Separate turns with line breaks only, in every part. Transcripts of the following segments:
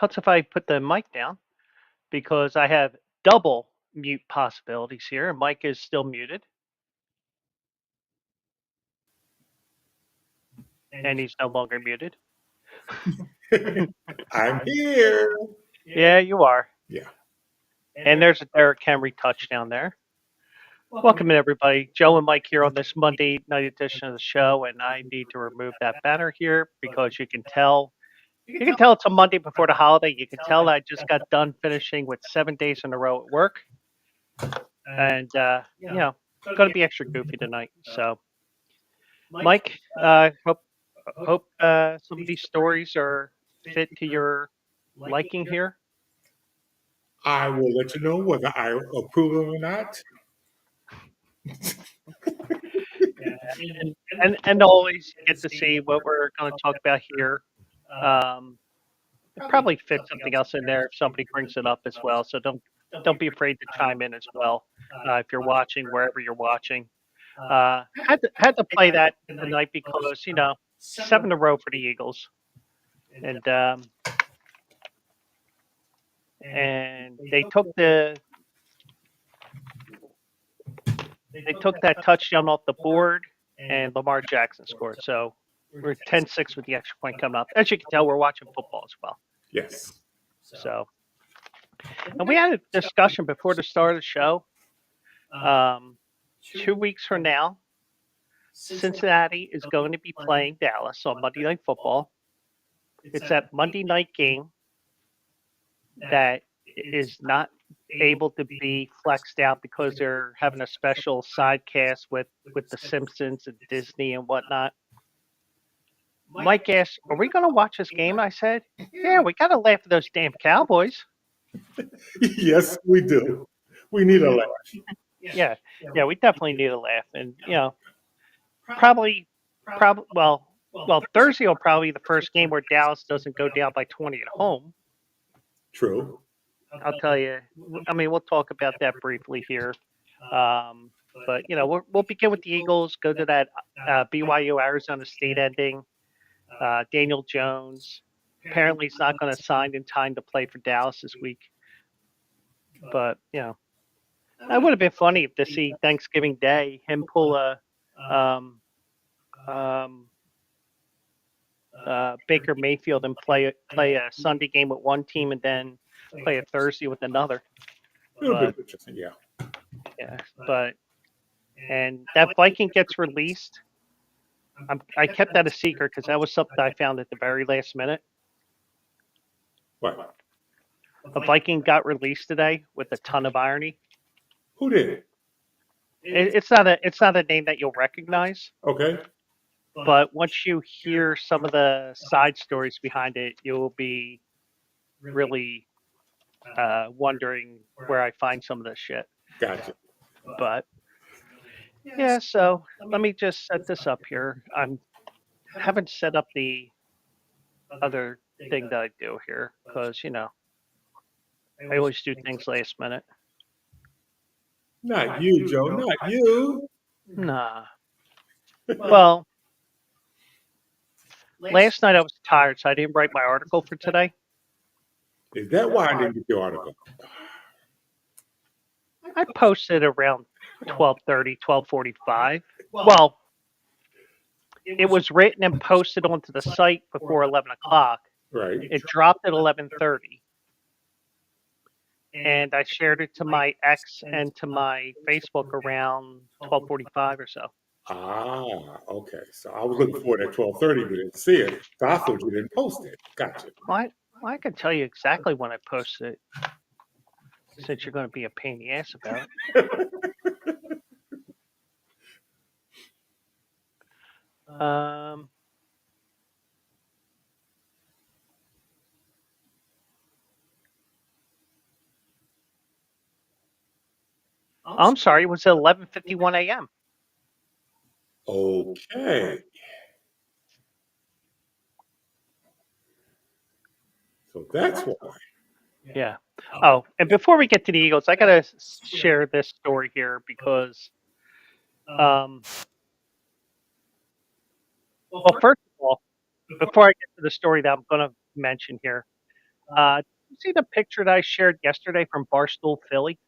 Helps if I put the mic down because I have double mute possibilities here, and Mike is still muted, and he's no longer muted.
I'm here.
Yeah, you are.
Yeah.
And there's a Derrick Henry touchdown there. Welcome in, everybody. Joe and Mike here on this Monday night edition of the show, and I need to remove that banner here because you can tell it's a Monday before the holiday. You can tell I just got done finishing with 7 days in a row at work, and it's going to be extra goofy tonight. So, Mike, hope some of these stories are fit to your liking here.
I will let you know whether I approve of it or not.
And always get to see what we're going to talk about here. Probably fit something else in there if somebody brings it up as well. So don't be afraid to chime in as well if you're watching wherever you're watching. Had to play that tonight because 7 in a row for the Eagles, and they took that touchdown off the board, and Lamar Jackson scored. So we're 10-6 with the extra point coming up. As you can tell, we're watching football as well.
Yes.
So, and we had a discussion before the start of the show. 2 weeks from now, Cincinnati is going to be playing Dallas on Monday Night Football. It's that Monday night game that is not able to be flexed out because they're having a special sidecast with The Simpsons and Disney and whatnot. Mike asked, "Are we going to watch this game?" I said, "Yeah, we got to laugh at those damn Cowboys."
Yes, we do. We need a laugh.
Yeah, we definitely need a laugh, and probably, well, Thursday will probably be the first game where Dallas doesn't go down by 20 at home.
True.
I'll tell you. I mean, we'll talk about that briefly here. But we'll begin with the Eagles. Go to that BYU Arizona State ending. Daniel Jones apparently he's not going to sign in time to play for Dallas this week. But that would have been funny to see Thanksgiving Day him pull a Baker Mayfield and play a Sunday game with one team and then play a Thursday with another.
A little bit interesting, yeah.
Yeah, and that Viking gets released. I kept that a secret because that was something I found at the very last minute.
What?
A Viking got released today with a ton of irony.
Who did?
It's not a name that you'll recognize.
Okay.
But once you hear some of the side stories behind it, you'll be really wondering where I find some of this shit.
Gotcha.
But yeah, so let me just set this up here. I haven't set up the other thing that I do here because I always do things last minute.
Not you, Joe. Not you.
Nah. Well, last night I was tired, so I didn't write my article for today.
Is that why I didn't get your article?
I posted around 12:30, 12:45. Well, it was written and posted onto the site before 11 o'clock.
Right.
It dropped at 11:30. And I shared it to my X and to my Facebook around 12:45 or so.
Ah, okay. So I was looking for it at 12:30, but didn't see it. So I thought you didn't post it. Gotcha.
Well, I can tell you exactly when I posted it, since you're going to be a pain in the ass about it. I'm sorry, it was 11:51 a.m.
Okay. So that's why.
Yeah. Oh, and before we get to the Eagles, I got to share this story here because, well, first of all, before I get to the story that I'm going to mention here, Did you see the picture that I shared yesterday from Barstool Philly?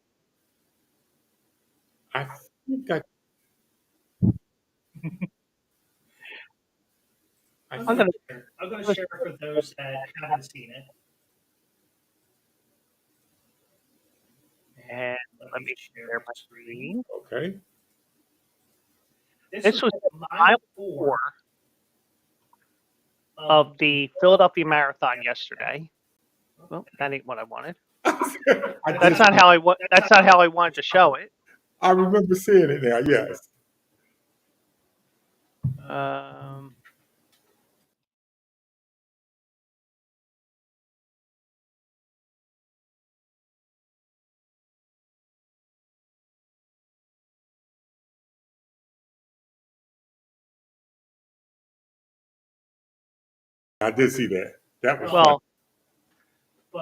I think I, I
I'm
think
gonna,
I'm going to
I'm
share for those that haven't seen it.
and
Let
let
me
me
share
share
my
my
screen.
screen.
okay.
This
This
was
was
mile
mile
4
4
of
of the Philadelphia Marathon yesterday. Well, that ain't what I wanted.
I
That's
did.
not how I That's not how I wanted to show it.
I remember seeing it now. Yes.
Um,
I did see that. That was fun.
well,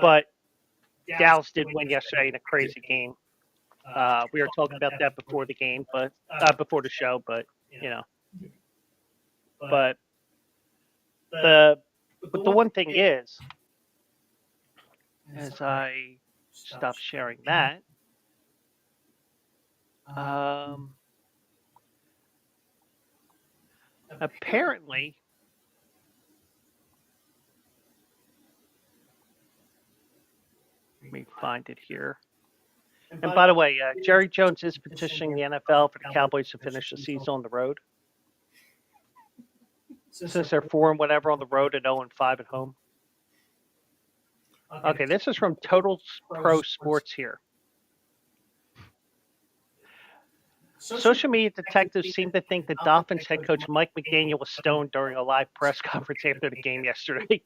but Dallas did win yesterday in a crazy game. We were talking about that before the game, but before the show, but you know, but the but the one thing is, as I stop sharing that, um, apparently, let me find it here. And by the way, Jerry Jones is petitioning the NFL for the Cowboys to finish the season on the road, since they're 4 and whatever on the road and 0 and 5 at home. Okay, this is from Total Pro Sports here. Social media detectives seem to think that Dolphins head coach Mike McDaniel was stoned during a live press conference after the game yesterday.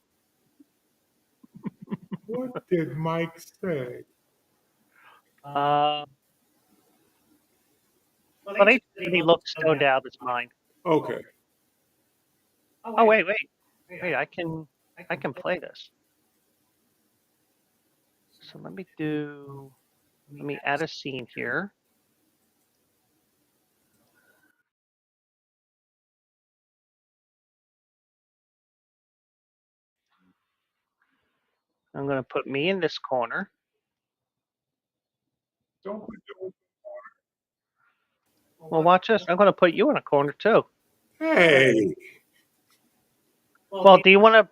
What did Mike say?
But I said he looked stoned out of his mind.
Okay.
Oh wait, I can play this. So let me add a scene here. I'm gonna put me in this corner.
Don't put the-
Well, watch this. I'm gonna put you in a corner too.
Hey.
Well, do you want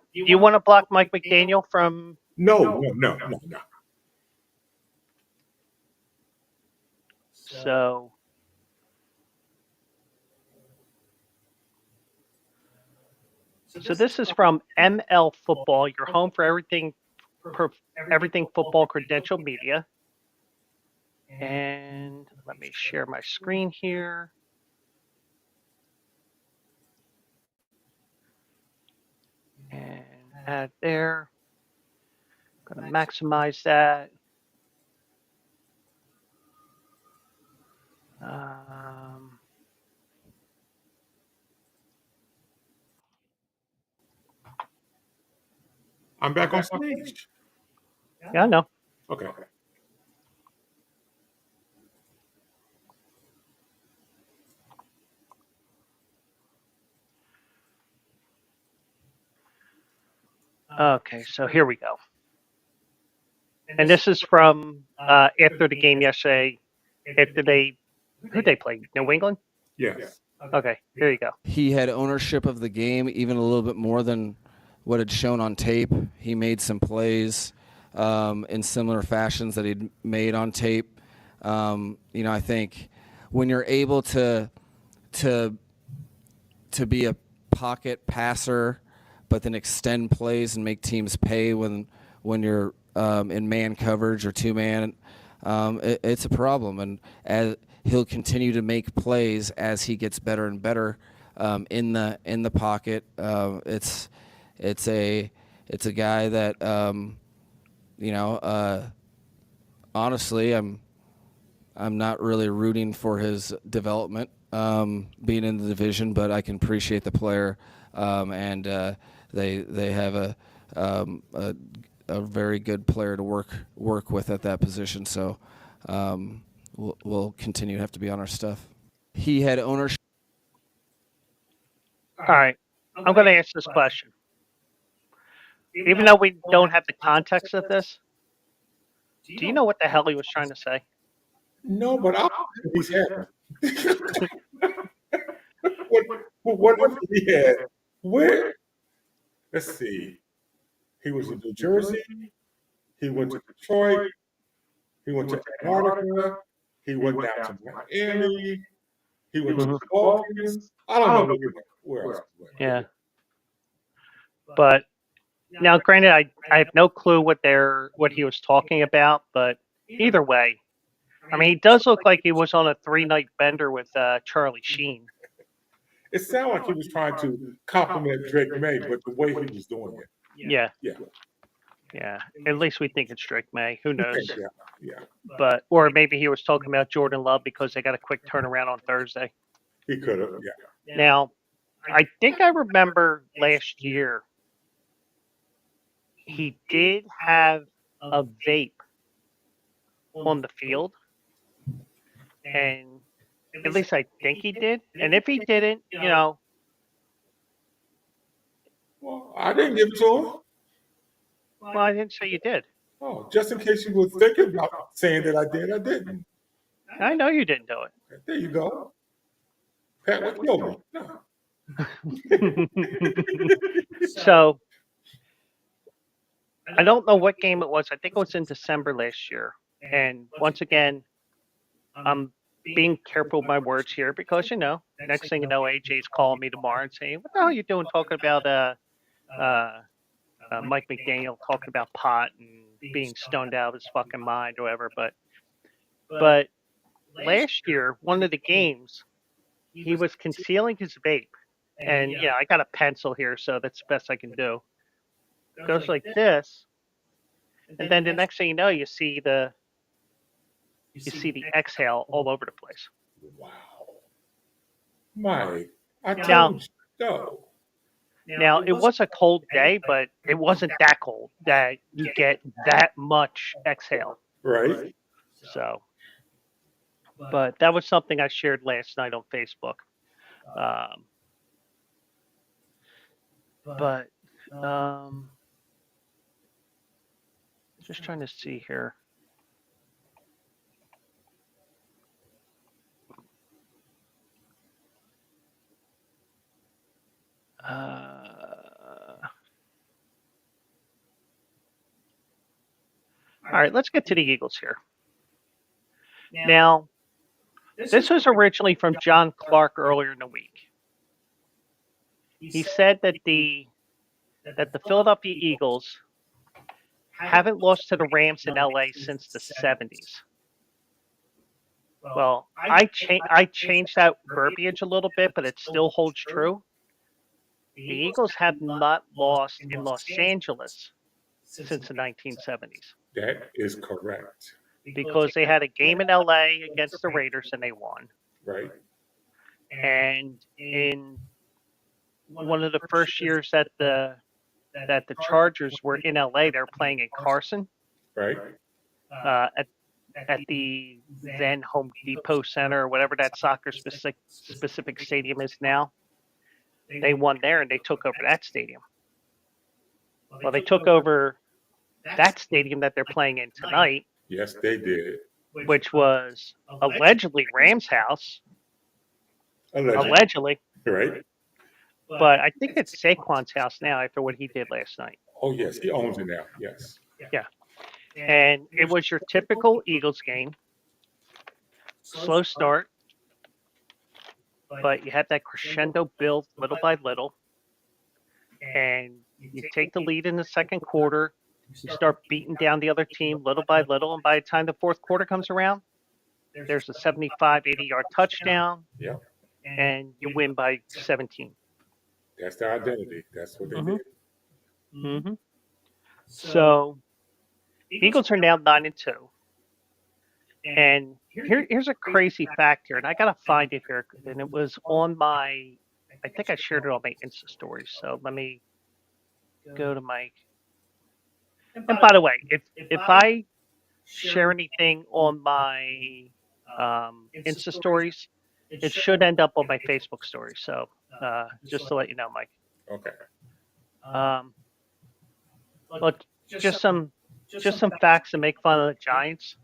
to block Mike McDaniel from?
No.
So this is from ML Football, your home for everything football credential media. And let me share my screen here. And add there. I'm going to maximize that.
I'm back on stage.
Yeah, I know.
Okay.
Okay, so here we go. And this is from after the game yesterday. Who'd they play? New England?
Yes.
Okay, here you go.
He had ownership of the game, even a little bit more than what had shown on tape. He made some plays in similar fashions that he'd made on tape. I think when you're able to be a pocket passer, but then extend plays and make teams pay when you're in man coverage or 2-man, it's a problem. And as he'll continue to make plays as he gets better and better in the pocket. It's a guy that honestly I'm not really rooting for his development being in the division, but I can appreciate the player, and they have a very good player to work with at that position. So we'll continue to have to be on our stuff. He had ownership.
All right, I'm going to answer this question. even though we don't have the context of this, do you know what the hell he was trying to say?
No, but I'll he's happy. what, what if he had, where, let's see, he was in New Jersey, he went to Detroit, he went to Antarctica, he went down to Miami, he went to the Balkans. I don't know where else he went.
Yeah. But now, granted, I have no clue what he was talking about, but either way, I mean, he does look like he was on a 3-night bender with Charlie Sheen.
It sounded like he was trying to compliment Drake May, but the way he was doing it.
Yeah.
Yeah.
Yeah. At least we think it's Drake May. Who knows?
Yeah.
But or maybe he was talking about Jordan Love because they got a quick turnaround on Thursday.
He could have, yeah.
Now, I think I remember last year he did have a vape on the field, and at least I think he did. And if he didn't,
Well, I didn't give it to him.
well, I didn't say you did.
Oh, just in case you were thinking about saying that I did, I didn't.
I know you didn't do
Okay, there you go. Pat, what killed me? No.
it. So I don't know what game it was. I think it was in December last year. And once again, I'm being careful with my words here because next thing you know, AJ's calling me tomorrow and saying, "What the hell are you doing talking about Mike McDaniel talking about pot and being stoned out of his fucking mind or whatever?" But last year, one of the games, he was concealing his vape, and I got a pencil here, so that's the best I can do. It goes like this, and then the next thing you know, you see the exhale all over the place.
Wow. Mike, I
Now-
told you so.
Now, it was a cold day, but it wasn't that cold that you get that much exhale.
Right?
So, but that was something I shared last night on Facebook. Just trying to see here. All right, let's get to the Eagles here. Now, this was originally from John Clark earlier in the week. He said that the Philadelphia Eagles haven't lost to the Rams in LA since the 70s. Well, I changed that verbiage a little bit, but it still holds true. The Eagles have not lost in Los Angeles since the 1970s.
That is correct.
Because they had a game in LA against the Raiders and they won.
Right?
And in one of the first years that the Chargers were in LA, they were playing in Carson.
Right?
At the then Home Depot Center or whatever that soccer specific stadium is now. They won there and they took over that stadium. Well, they took over that stadium that they're playing in tonight.
Yes, they did.
Which was allegedly Rams' house. Allegedly.
Right?
But I think it's Saquon's house now after what he did last night.
Oh, yes, he owns it now. Yes.
Yeah. And it was your typical Eagles game. Slow start. But you had that crescendo build little by little. And you take the lead in the second quarter. You start beating down the other team little by little. And by the time the fourth quarter comes around, there's a 75, 80-yard touchdown.
Yeah.
And you win by 17.
That's their identity. That's what they did.
Mm-hmm. So, Eagles are now 9-2. And here's a crazy fact here, and I gotta find it here, and it was on I think I shared it on my Insta story. So let me go to my. And by the way, if I share anything on my Insta stories, it should end up on my Facebook story. So just to let you know, Mike.
Okay.
Well, just some facts to make fun of the Giants.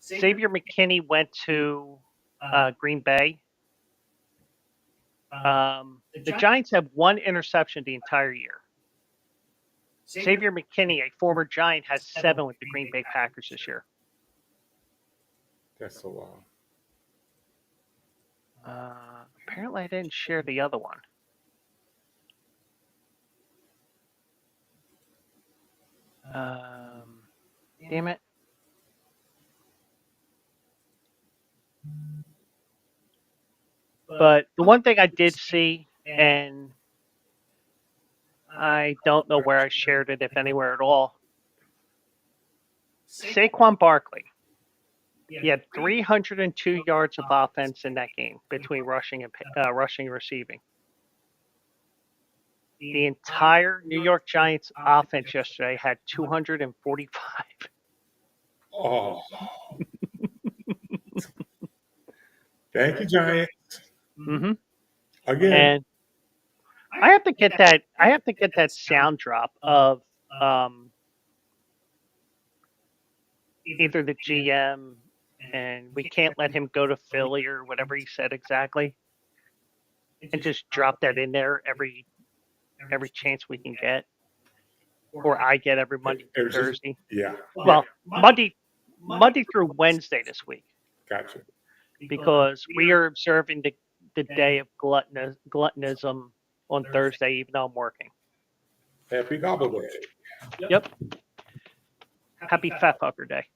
Xavier McKinney went to Green Bay. The Giants have one interception the entire year. Xavier McKinney, a former Giant, has 7 with the Green Bay Packers this year.
That's so wild.
Apparently, I didn't share the other one. Damn it. But the one thing I did see, and I don't know where I shared it, if anywhere at all. Saquon Barkley. He had 302 yards of offense in that game between rushing and receiving. The entire New York Giants offense yesterday had 245.
Oh. Thank you, Giants.
Mm-hmm.
Again.
And I have to get that. I have to get that sound drop of either the GM, and we can't let him go to Philly or whatever he said exactly, and just drop that in there every chance we can get, or I get every Monday through Thursday.
Yeah.
Well, Monday through Wednesday this week.
Gotcha.
Because we are observing the day of gluttonism on Thursday, even though I'm working.
Happy Gobble Day.
Yep. Happy Fat Fucker Day.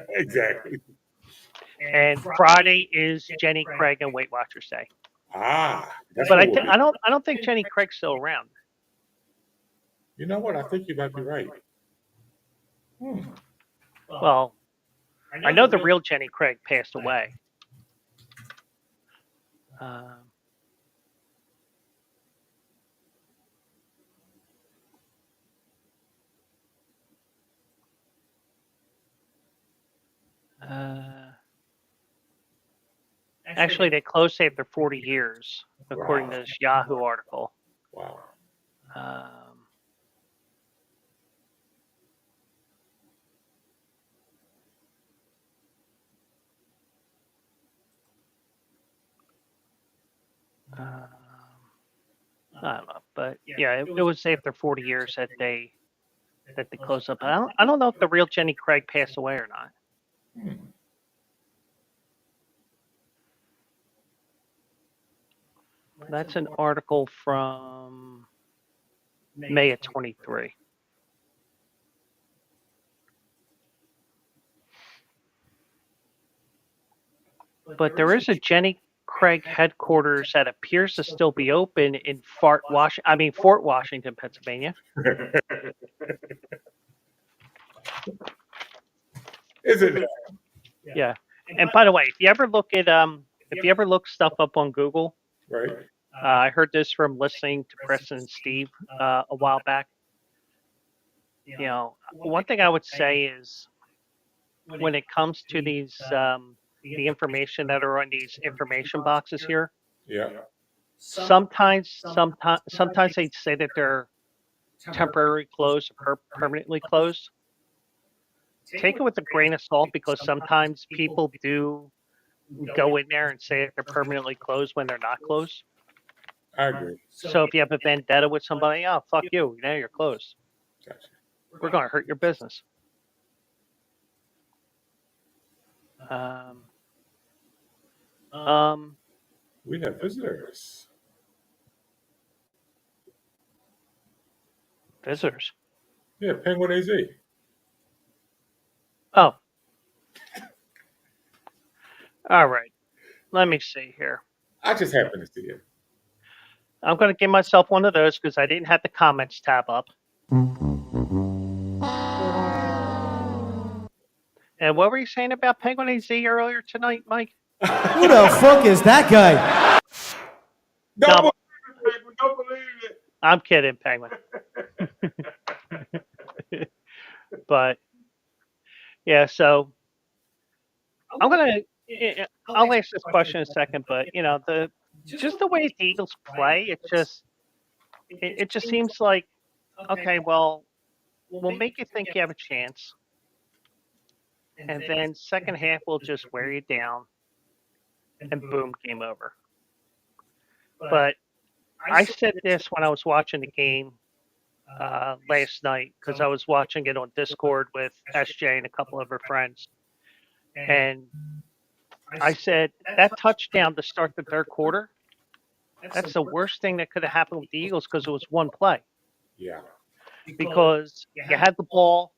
Exactly.
And Friday is Jenny Craig and Weight Watchers Day.
But
I don't think Jenny Craig's still around.
You know what? I think you might be right.
Well, I know the real Jenny Craig passed away. Actually, they closed after 40 years, according to this Yahoo article.
Wow.
I don't know, but yeah, it was after 40 years that they closed up. I don't know if the real Jenny Craig passed away or not. That's an article from May of 23. But there is a Jenny Craig headquarters that appears to still be open in Fort Washington, Pennsylvania.
Is it?
Yeah. And by the way, if you ever look stuff up on Google,
Right.
I heard this from listening to Preston and Steve a while back. You know, one thing I would say is when it comes to these the information that are on these information boxes here,
Yeah.
sometimes they say that they're temporarily closed or permanently closed. Take it with a grain of salt, because sometimes people do go in there and say that they're permanently closed when they're not closed.
I agree.
So if you have a vendetta with somebody, oh, fuck you, now you're closed.
Gotcha.
We're going to hurt your business.
We have visitors.
Visitors?
Yeah, Penguin AZ.
Oh. All right. Let me see here.
I just happened to see it.
I'm going to give myself one of those because I didn't have the comments tab up. And what were you saying about Penguin AZ earlier tonight, Mike?
Who the fuck is that guy?
Don't believe it.
I'm kidding, Penguin. But yeah, so I'll ask this question in a second, but you know, the way the Eagles play, it just seems like okay, well, we'll make you think you have a chance, and then second half we'll just wear you down, and boom, game over. But I said this when I was watching the game last night because I was watching it on Discord with SJ and a couple of her friends, and I said that touchdown to start the third quarter. That's the worst thing that could have happened with the Eagles because it was one play.
Yeah.
Because you had the ball,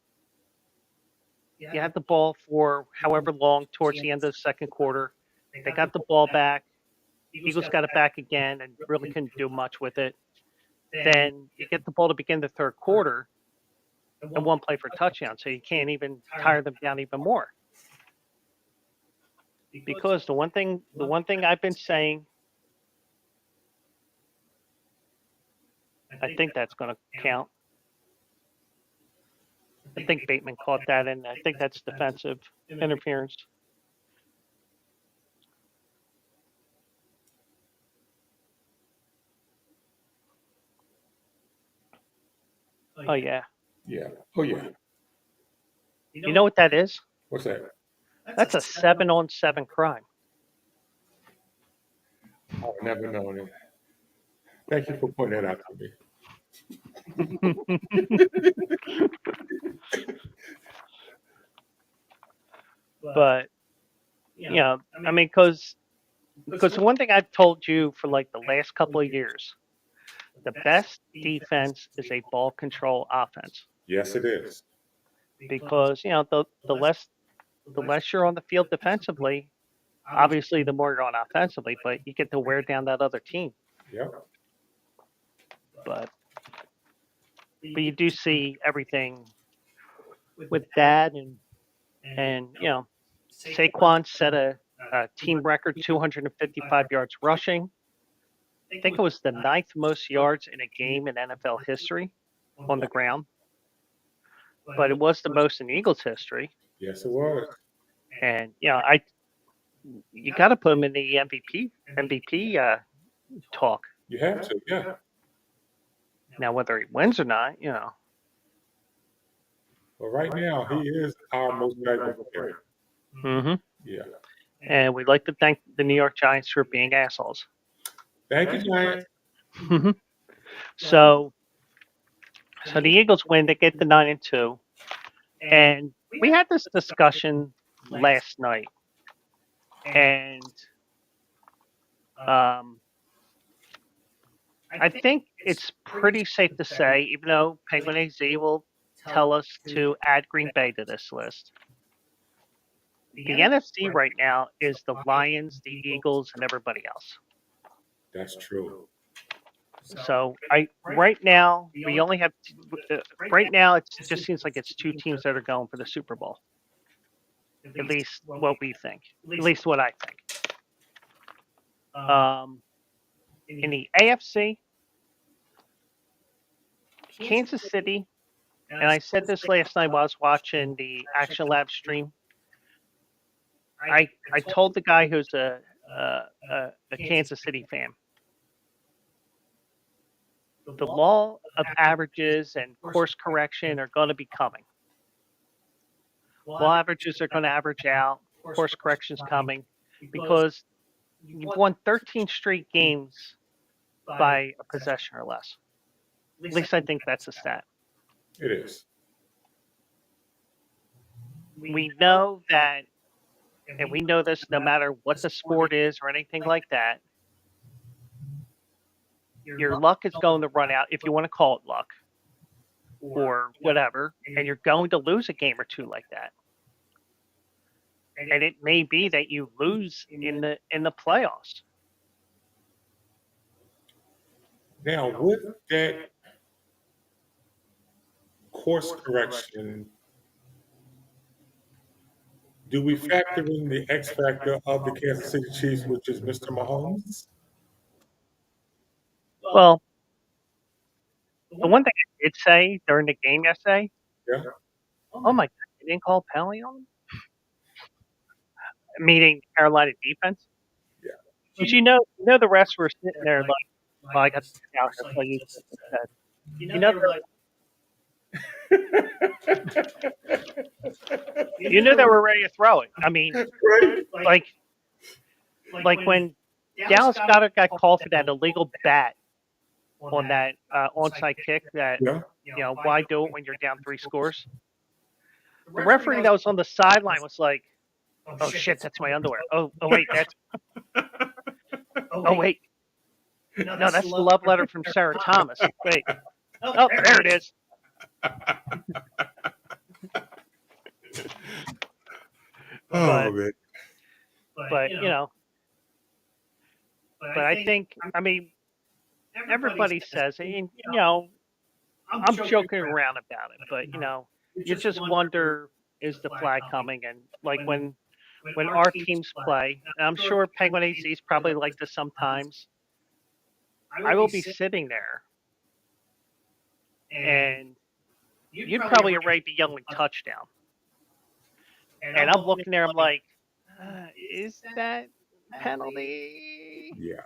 for however long towards the end of the second quarter. They got the ball back. Eagles got it back again and really couldn't do much with it. Then you get the ball to begin the third quarter and one play for a touchdown, so you can't even tire them down even more. Because the one thing I've been saying, I think that's going to count. I think Bateman caught that, and I think that's defensive interference. Oh yeah.
Yeah. Oh yeah.
You know what that is?
What's that?
That's a 7-on-7 crime.
I've never known it. Thank you for pointing that out to me.
But I mean, because the one thing I've told you for like the last couple of years, the best defense is a ball control offense.
Yes, it is.
Because the less you're on the field defensively, obviously the more you're on offensively, but you get to wear down that other team.
Yep.
But you do see everything with that, and Saquon set a team record 255 yards rushing. I think it was the 9th most yards in a game in NFL history on the ground, but it was the most in Eagles history.
Yes, it was.
And you got to put him in the MVP talk.
You have to, yeah.
Now, whether he wins or not,
But right now, he is our most valuable player.
Mm-hmm.
Yeah.
And we'd like to thank the New York Giants for being assholes.
Thank you, Giants.
So the Eagles win. They get the 9-2, and we had this discussion last night, and I think it's pretty safe to say, even though Penguin AZ will tell us to add Green Bay to this list, the NFC right now is the Lions, the Eagles, and everybody else.
That's true.
So right now we only have right now it just seems like it's two teams that are going for the Super Bowl. At least what we think. At least what I think. In the AFC, Kansas City, and I said this last night while I was watching the Action Lab stream. I told the guy who's a Kansas City fan, the law of averages and course correction are going to be coming. Law averages are going to average out. Course correction's coming because you've won 13 straight games by a possession or less. At least I think that's a stat.
It is.
We know that, and we know this no matter what the sport is or anything like that, your luck is going to run out, if you want to call it luck or whatever, and you're going to lose a game or two like that. And it may be that you lose in the playoffs.
Now, with that course correction, do we factor in the X factor of the Kansas City Chiefs, which is Mr. Mahomes?
Well, the one thing I did say during the game yesterday,
Yeah.
oh my God, they didn't call a penalty on him? Meaning Carolina defense?
Yeah.
But the refs were sitting there like, well, I got to out here play you said. They're like, You knew they were ready to throw it. I mean,
Right?
like when Dallas Goddard got called for that illegal bat on that onside kick that,
Yeah.
why do it when you're down 3 scores? The referee that was on the sideline was like, "Oh shit, that's my underwear. Oh wait, oh wait, no, that's the love letter from Sarah Thomas. Wait, oh there it is."
Oh man.
But but I think, I mean, everybody says it, and I'm joking around about it, but you just wonder, is the flag coming? And like when our teams play, and I'm sure Penguin AZ is probably like this sometimes. I will be sitting there, and you'd probably already be yelling touchdown, and I'm looking there. I'm like, is that penalty?
Yeah.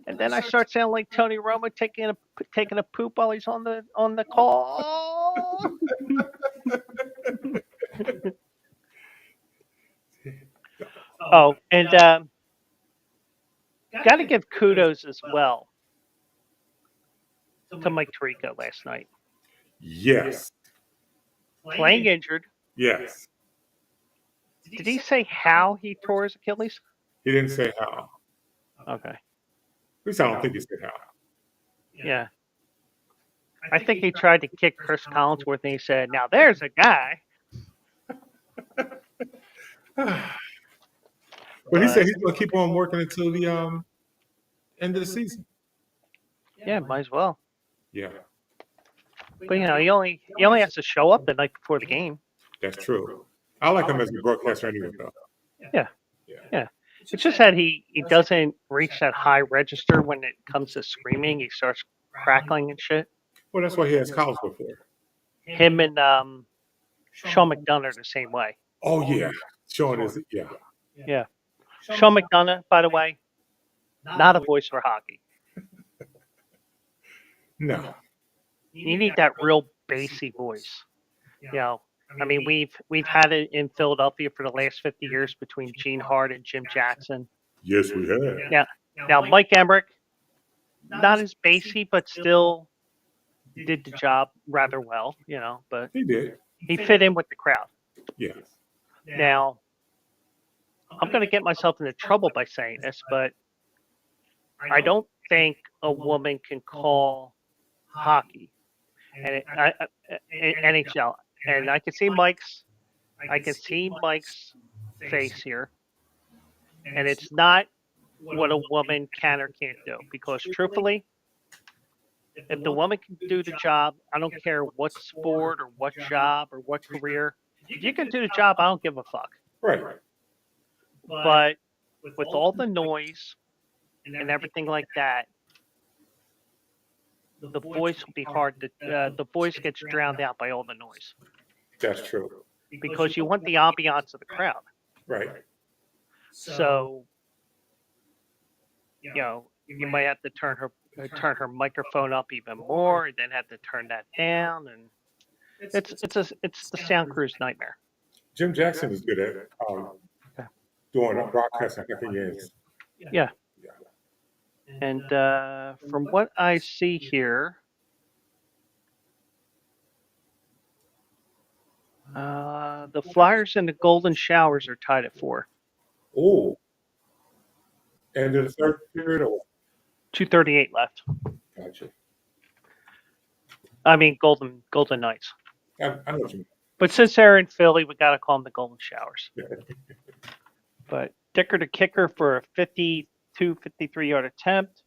And then I start sounding like Tony Romo taking a poop while he's on the call. Oh, and got to give kudos as well to Mike Tirico last night.
Yes.
Playing injured.
Yes.
Did he say how he tore his Achilles?
He didn't say how.
Okay.
At least I don't think he said how.
Yeah. I think he tried to kick Chris Collinsworth, and he said, "Now there's a guy."
But he said he's going to keep on working until the end of the season.
Yeah, might as well.
Yeah,
But he only has to show up the night before the game.
that's true. I like him as a broadcaster anyway, though.
Yeah.
Yeah.
Yeah. It's just that he doesn't reach that high register when it comes to screaming. He starts crackling and shit.
Well, that's why he has college before.
Him and Sean McDonough are the same way.
Oh yeah, Sean is. Yeah,
Yeah. Sean McDonough, by the way, not a voice for hockey.
no,
You need that real bassy voice. I mean, we've had it in Philadelphia for the last 50 years between Gene Hart and Jim Jackson.
yes, we have.
Yeah. Now Mike Emmerich, not as bassy, but still did the job rather well. But
He did.
he fit in with the crowd.
Yes.
Now, I'm going to get myself into trouble by saying this, but I don't think a woman can call hockey and NHL. And I can see Mike's face here, and it's not what a woman can or can't do. Because truthfully, if the woman can do the job, I don't care what sport or what job or what career. If you can do the job, I don't give a fuck.
Right.
But with all the noise and everything like that, the voice will be hard to. The voice gets drowned out by all the noise
That's true.
because you want the ambiance of the crowd.
Right.
So, you might have to turn her microphone up even more, and then have to turn that down, and it's the sound crew's nightmare.
Jim Jackson is good at doing a broadcast. I think he is.
Yeah. And from what I see here, the Flyers and the Golden Showers are tied at 4.
Oh. And the third period, or
2:38 left.
gotcha.
I mean, Golden Knights.
I know what you mean.
But since they're in Philly, we got to call them the Golden Showers. But Dicker the kicker for a 53-yard attempt.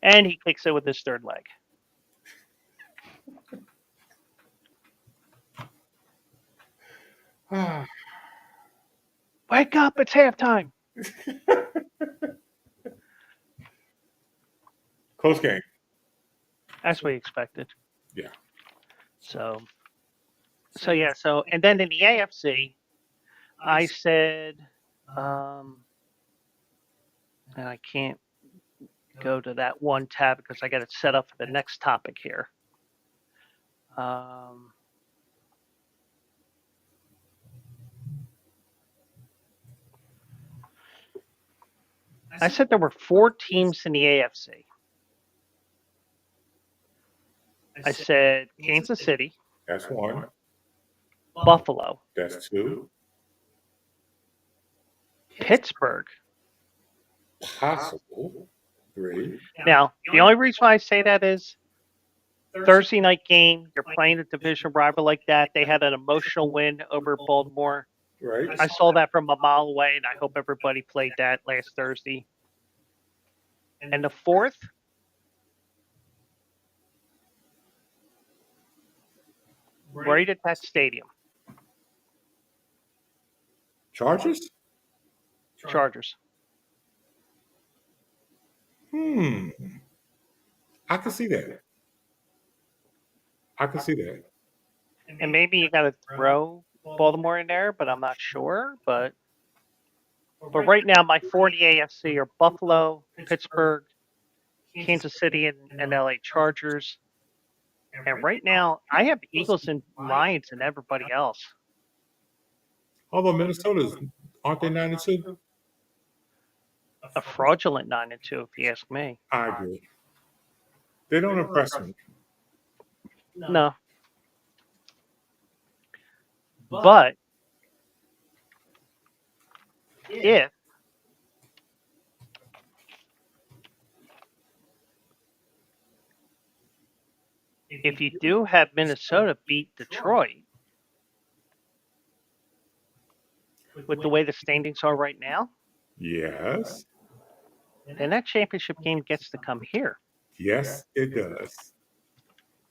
And he kicks it with his third leg. Wake up, it's halftime.
Close game.
As we expected.
Yeah.
So and then in the AFC, I said, and I can't go to that one tab because I got it set up for the next topic here. I said there were 4 teams in the AFC. I said Kansas City,
That's one.
Buffalo,
That's two.
Pittsburgh.
Possible. Three.
Now, the only reason why I say that is Thursday night game, you're playing a division rival like that. They had an emotional win over Baltimore.
Right.
I saw that from a mile away, and I hope everybody played that last Thursday. And the fourth, right at that stadium,
Chargers?
Chargers.
I can see that. I can see that.
And maybe you got to throw Baltimore in there, but I'm not sure. But right now, my 40 AFC are Buffalo, Pittsburgh, Kansas City, and LA Chargers. And right now, I have Eagles and Lions and everybody else.
Although Minnesota's, aren't they 9-2?
A fraudulent 9-2, if you ask me.
I agree. They don't impress me.
No. But if you do have Minnesota beat Detroit, with the way the standings are right now,
Yes.
then that championship game gets to come here.
Yes, it does.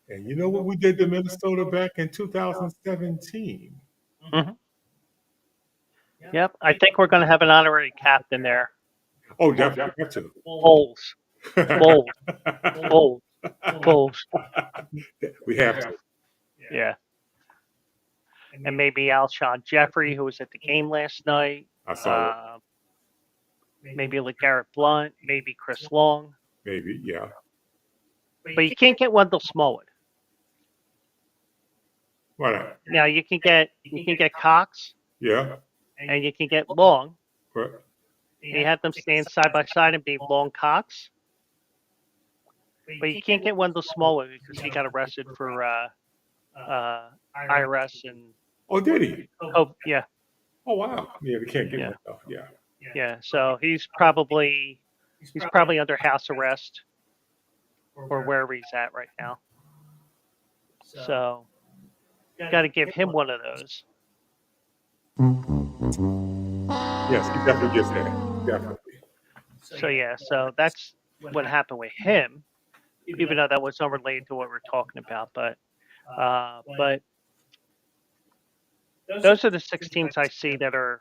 And you know what we did to Minnesota back in 2017?
Mm-hmm. Yep, I think we're going to have an honorary captain there.
Oh, definitely have to.
Bulls.
We have to.
Yeah. And maybe Alshon Jeffrey, who was at the game last night.
I saw it.
Maybe LeGarrette Blount, maybe Chris Long.
Maybe, yeah.
But you can't get Wendell Smallwood.
Why not?
Now you can get Cox.
Yeah.
And you can get Long.
Right.
And you have them stand side by side and be Long Cox. But you can't get Wendell Smallwood because he got arrested for IRS and.
Oh, did he?
Oh, yeah.
Oh, wow. Yeah, we can't get one though. Yeah.
Yeah. So he's probably under house arrest or wherever he's at right now. So got to give him one of those.
Yes, he definitely gets that. Definitely.
So yeah, so that's what happened with him, even though that was unrelated to what we're talking about. But those are the 6 teams I see that are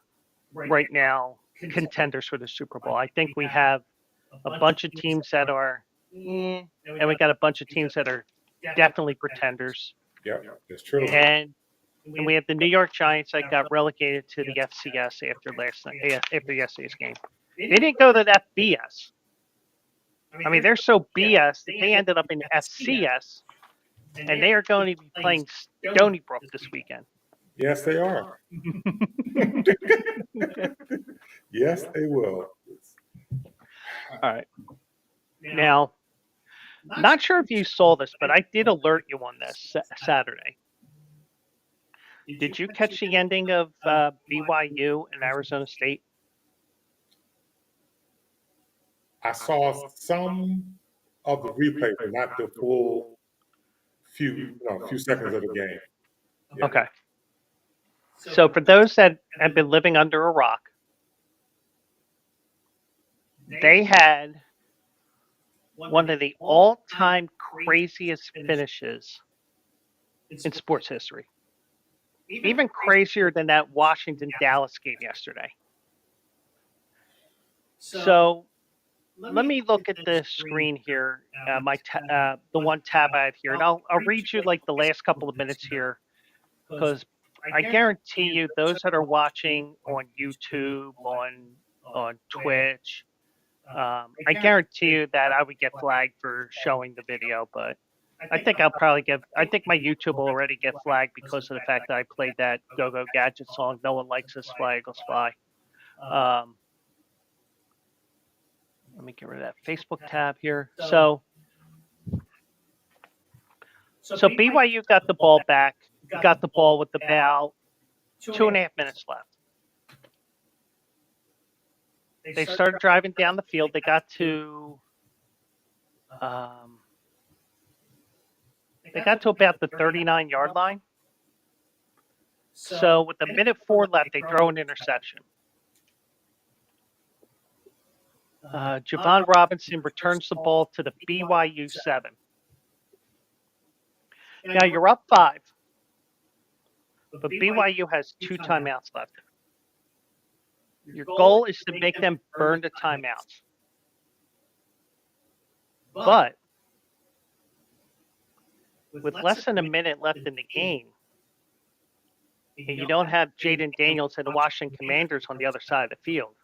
right now contenders for the Super Bowl. I think we have a bunch of teams that are, and we got a bunch of teams that are definitely pretenders.
Yeah, that's true.
And we have the New York Giants that got relegated to the FCS after yesterday's game. They didn't go to that BS. I mean, they're so BS that they ended up in FCS, and they are going to be playing Stony Brook this weekend.
Yes, they are. Yes, they will.
All right. Now, not sure if you saw this, but I did alert you on this Saturday. Did you catch the ending of BYU and Arizona State?
I saw some of the replay, but not the full few seconds of the game. Yeah.
Okay. So for those that have been living under a rock, they had one of the all-time craziest finishes in sports history. Even crazier than that Washington-Dallas game yesterday. So let me look at the screen here, the one tab I have here, and I'll read you like the last couple of minutes here, because I guarantee you those that are watching on YouTube, on Twitch, I guarantee you that I would get flagged for showing the video, but I think I think my YouTube will already get flagged because of the fact that I played that Go Go Gadget song. No one likes this fly, Eagles fly. Let me get rid of that Facebook tab here. So BYU got the ball back, got the ball with about 2.5 minutes left. They started driving down the field. They got to about the 39-yard line. So with a minute 4 left, they throw an interception. Javon Robinson returns the ball to the BYU 7. Now you're up 5, but BYU has 2 timeouts left. Your goal is to make them burn the timeouts. But with less than a minute left in the game, and you don't have Jaden Daniels and the Washington Commanders on the other side of the field,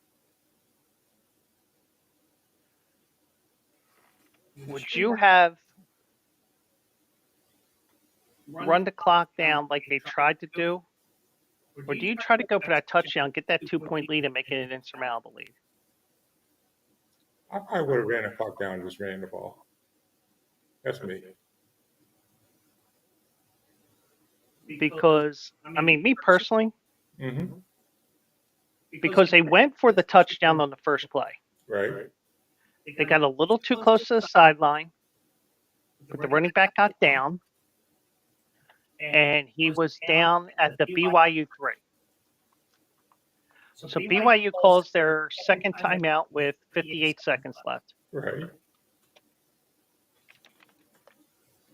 would you have run the clock down like they tried to do? Or do you try to go for that touchdown, get that 2-point lead, and make it an insurmountable lead?
I probably would have ran the clock down and just ran the ball. That's me.
Because, I mean, me personally,
Mm-hmm.
because they went for the touchdown on the first play.
Right.
They got a little too close to the sideline, but the running back got down, and he was down at the BYU 3. So BYU calls their second timeout with 58 seconds left.
Right.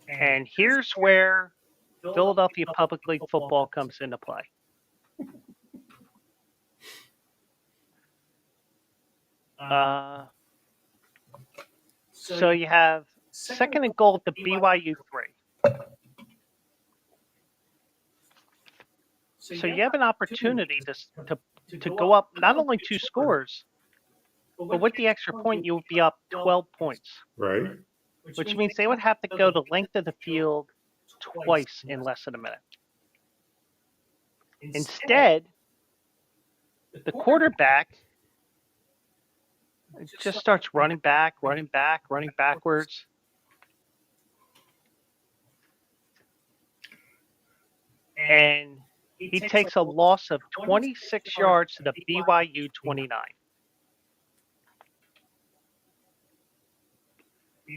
And here's where Philadelphia Public League football comes into play. So you have second and goal at the BYU 3. So you have an opportunity to go up not only 2 scores, but with the extra point, you would be up 12 points.
Right.
Which means they would have to go the length of the field twice in less than a minute. Instead, the quarterback just starts running backwards. And he takes a loss of 26 yards to the BYU 29.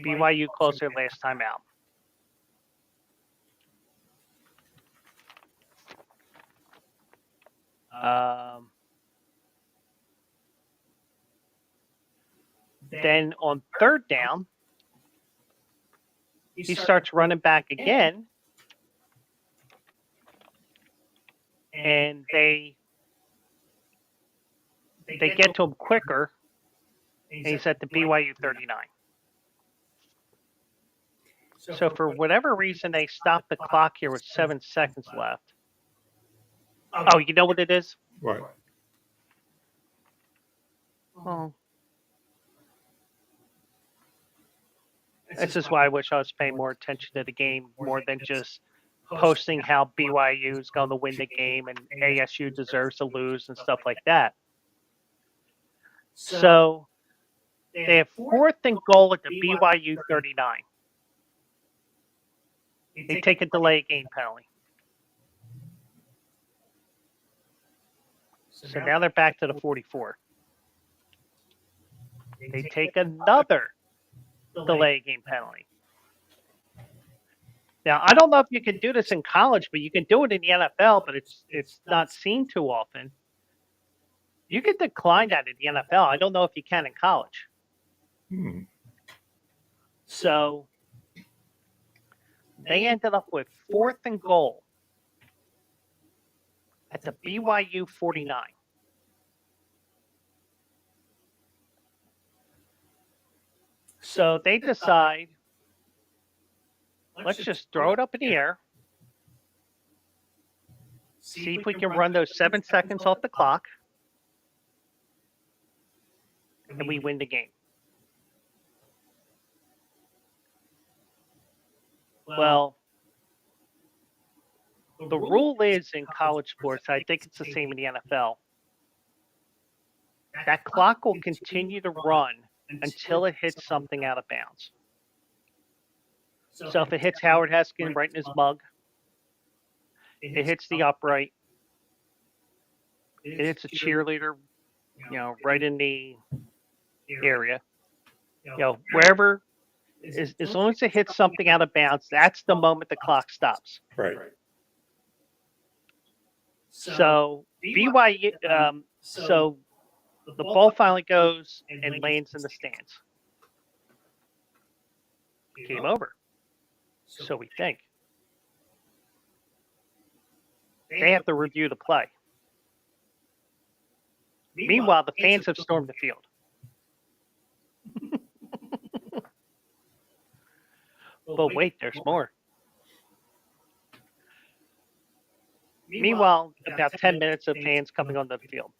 BYU calls their last time out. Then on third down, he starts running back again, and they get to him quicker, and he's at the BYU 39. So for whatever reason, they stopped the clock here with 7 seconds left. Oh, you know what it is?
Right.
Oh. This is why I wish I was paying more attention to the game more than just posting how BYU is going to win the game and ASU deserves to lose and stuff like that. So they have fourth and goal at the BYU 39. They take a delay game penalty. So now they're back to the 44. They take another delay game penalty. Now, I don't know if you can do this in college, but you can do it in the NFL, but it's not seen too often. You can decline that in the NFL. I don't know if you can in college. So they ended up with fourth and goal at the BYU 49. So they decide, let's just throw it up in the air, see if we can run those 7 seconds off the clock, and we win the game. Well, the rule is in college sports, I think it's the same in the NFL. That clock will continue to run until it hits something out of bounds. So if it hits Howard Heskin right in his mug, it hits the upright, it hits a cheerleader, right in the area, wherever, as long as it hits something out of bounds, that's the moment the clock stops.
Right.
So BYU, so the ball finally goes and lands in the stands. Game over. So we think. They have to review the play. Meanwhile, the fans have stormed the field. But wait, there's more. Meanwhile, about 10 minutes of fans coming onto the field.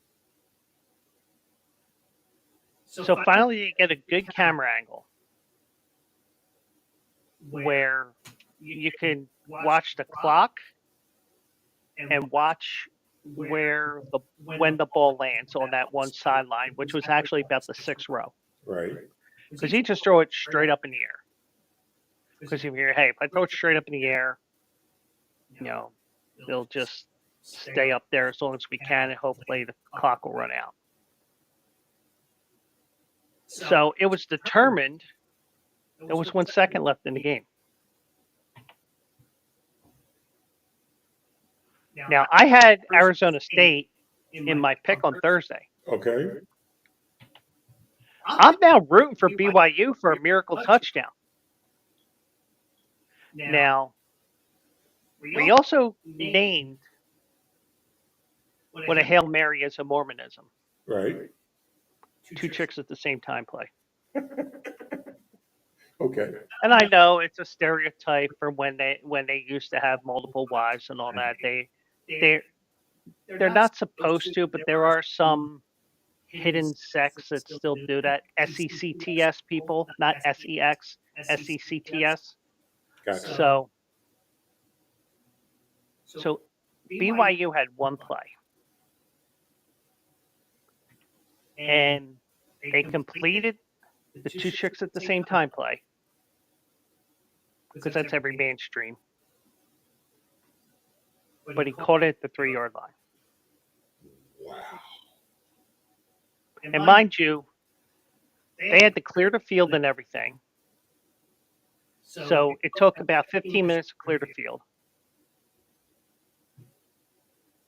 So finally, you get a good camera angle where you can watch the clock and watch when the ball lands on that one sideline, which was actually about the 6th row.
Right.
Because you just throw it straight up in the air. Because you hear, hey, if I throw it straight up in the air, they'll just stay up there as long as we can, and hopefully the clock will run out. So it was determined. There was 1 second left in the game. Now, I had Arizona State in my pick on Thursday.
Okay.
I'm now rooting for BYU for a miracle touchdown. Now, we also named what a Hail Mary is in Mormonism.
Right.
2 chicks at the same time play.
Okay.
And I know it's a stereotype from when they used to have multiple wives and all that. They're not supposed to, but there are some hidden sects that still do that. SECTS people, not SEX, SECTS.
Gotcha.
So BYU had 1 play. And they completed the 2 chicks at the same time play. Because that's every man's dream. But he caught it at the 3-yard line.
Wow.
And mind you, they had to clear the field and everything. So it took about 15 minutes to clear the field.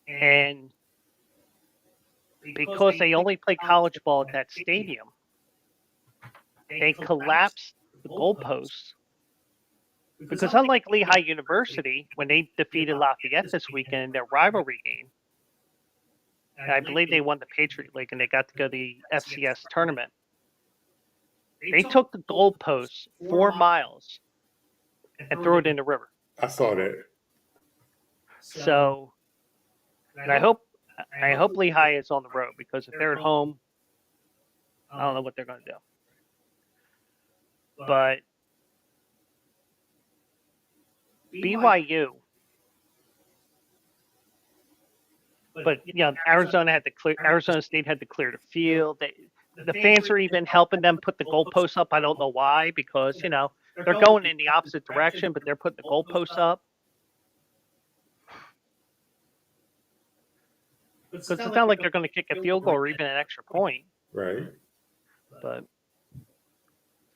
And because they only play college ball at that stadium, they collapsed the goalposts. Because unlike Lehigh University, when they defeated Lafayette this weekend in their rivalry game, and I believe they won the Patriot League and they got to go to the FCS tournament, they took the goalposts 4 miles and threw it in the river.
I saw that.
So, and I hope Lehigh is on the road, because if they're at home, I don't know what they're going to do. But BYU, but Arizona State had to clear the field. The fans are even helping them put the goalposts up. I don't know why, because they're going in the opposite direction, but they're putting the goalposts up. Because it's not like they're going to kick a field goal or even an extra point.
Right.
But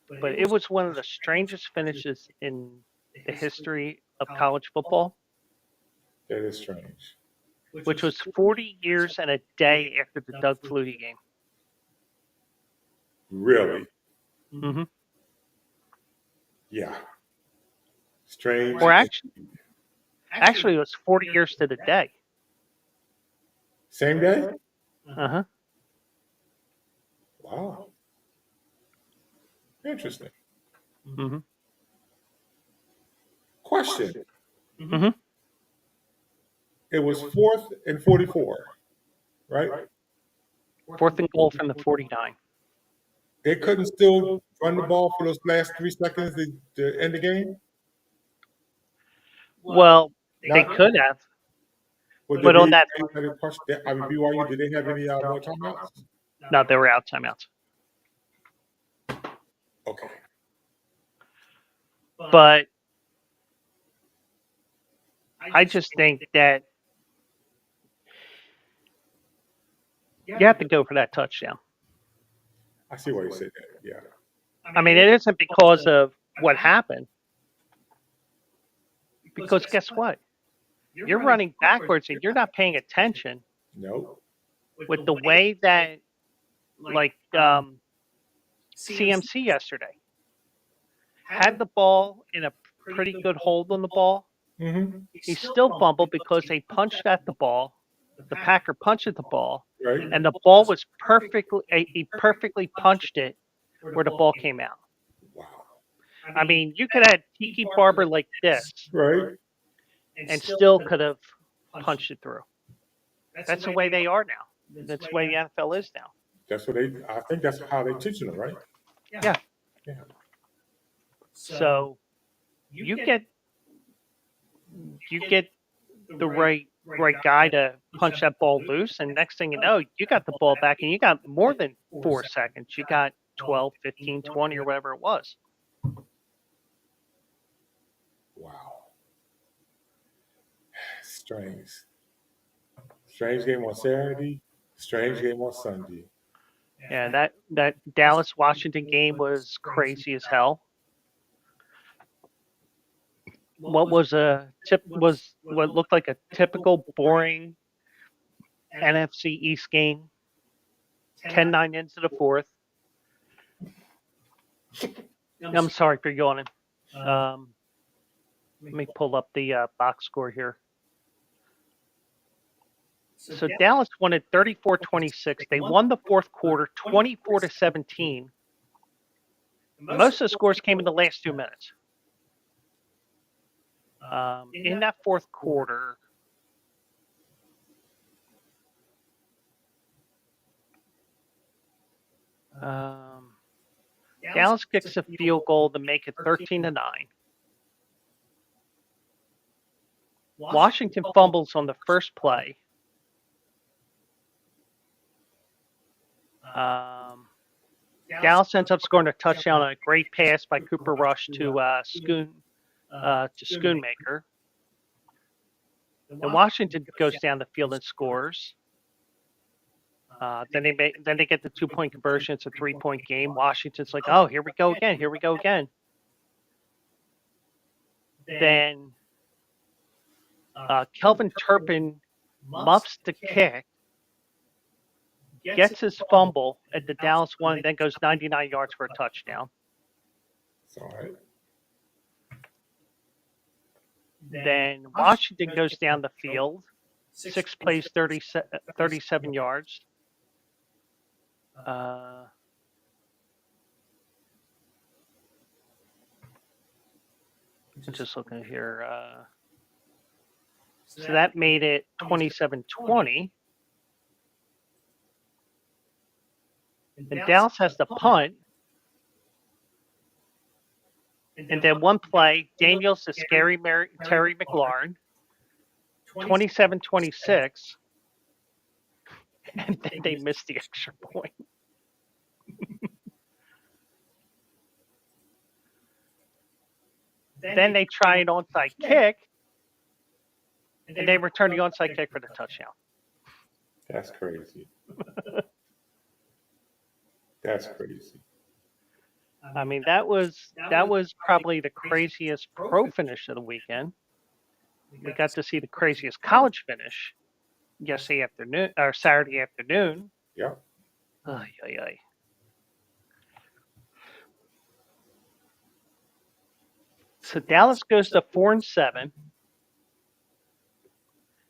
it was one of the strangest finishes in the history of college football.
That is strange.
Which was 40 years and a day after the Doug Flutie game.
Really?
Mm-hmm.
Yeah. Strange.
Or actually, it was 40 years to the day.
Same day?
Uh-huh.
Wow. Interesting.
Mm-hmm.
Question.
Mm-hmm.
It was 4th and 44, right?
4th and goal from the 49.
They couldn't still run the ball for those last 3 seconds to end the game?
Well, they
Not,
could have,
would
but
there
on
be
that,
any punch? I mean, BYU, did they have any more timeouts?
no, they were out timeouts.
Okay.
But I just think that you have to go for that touchdown.
I see why you said that. Yeah.
I mean, it isn't because of what happened. Because guess what? You're running backwards and you're not paying attention
No.
with the way that, like, CMC yesterday had the ball in a pretty good hold on the ball.
Mm-hmm.
He still fumbled because they punched at the ball. The Packer punched at the ball,
Right.
and the ball was perfectly. He perfectly punched it where the ball came out.
Wow.
I mean, you could have Tiki Barber like this,
Right.
and still could have punched it through. That's the way they are now. That's the way the NFL is now.
That's what they. I think that's how they teaching them, right?
Yeah.
Yeah.
So you get the right guy to punch that ball loose, and next thing you know, you got the ball back, and you got more than 4 seconds. You got 12, 15, 20, or whatever it was.
Wow. Strange. Strange game on Saturday. Strange game on Sunday.
Yeah, that Dallas Washington game was crazy as hell. What was what looked like a typical boring NFC East game. 10-9 into the fourth. I'm sorry for yawning. Let me pull up the box score here. So Dallas won at 34-26. They won the fourth quarter 24-17. Most of the scores came in the last 2 minutes. In that fourth quarter, Dallas kicks a field goal to make it 13-9. Washington fumbles on the first play. Dallas ends up scoring a touchdown on a great pass by Cooper Rush to Schoonmaker. And Washington goes down the field and scores. Then they get the 2-point conversion. It's a 3-point game. Washington's like, oh, here we go again. Here we go again. Then Kelvin Turpin muffs the kick, gets his fumble at the Dallas one, and then goes 99 yards for a touchdown.
It's all right.
Then Washington goes down the field, 6 plays, 37 yards. I'm just looking here. So that made it 27-20. And Dallas has the punt. And then one play, Daniels to Terry McLaurin, 27-26. And then they missed the extra point. Then they try an onside kick, and they return the onside kick for the touchdown.
That's crazy. That's crazy.
I mean, that was probably the craziest pro finish of the weekend. We got to see the craziest college finish yesterday afternoon or Saturday afternoon.
Yeah.
Ay, ay, ay. So Dallas goes to 4-7,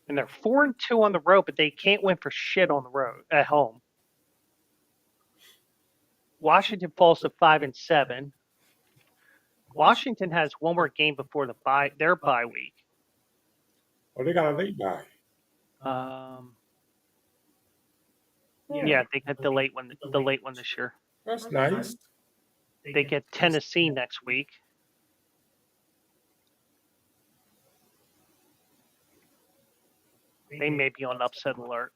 and they're 4-2 on the road, but they can't win for shit on the road at home. Washington falls to 5-7. Washington has one more game before their bye week.
Oh, they got a late bye.
Yeah, they get the late one this year.
That's nice.
They get Tennessee next week. they may be on upset alert.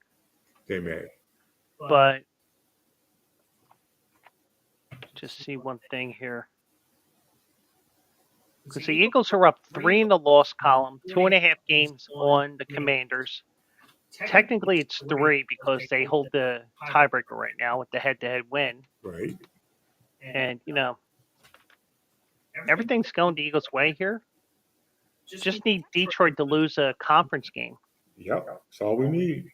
They may.
But just see one thing here. Because the Eagles are up 3 in the loss column, 2.5 games on the Commanders. Technically, it's 3 because they hold the tiebreaker right now with the head-to-head win.
Right.
And, everything's going the Eagles' way here. Just need Detroit to lose a conference game.
Yep. That's all we need.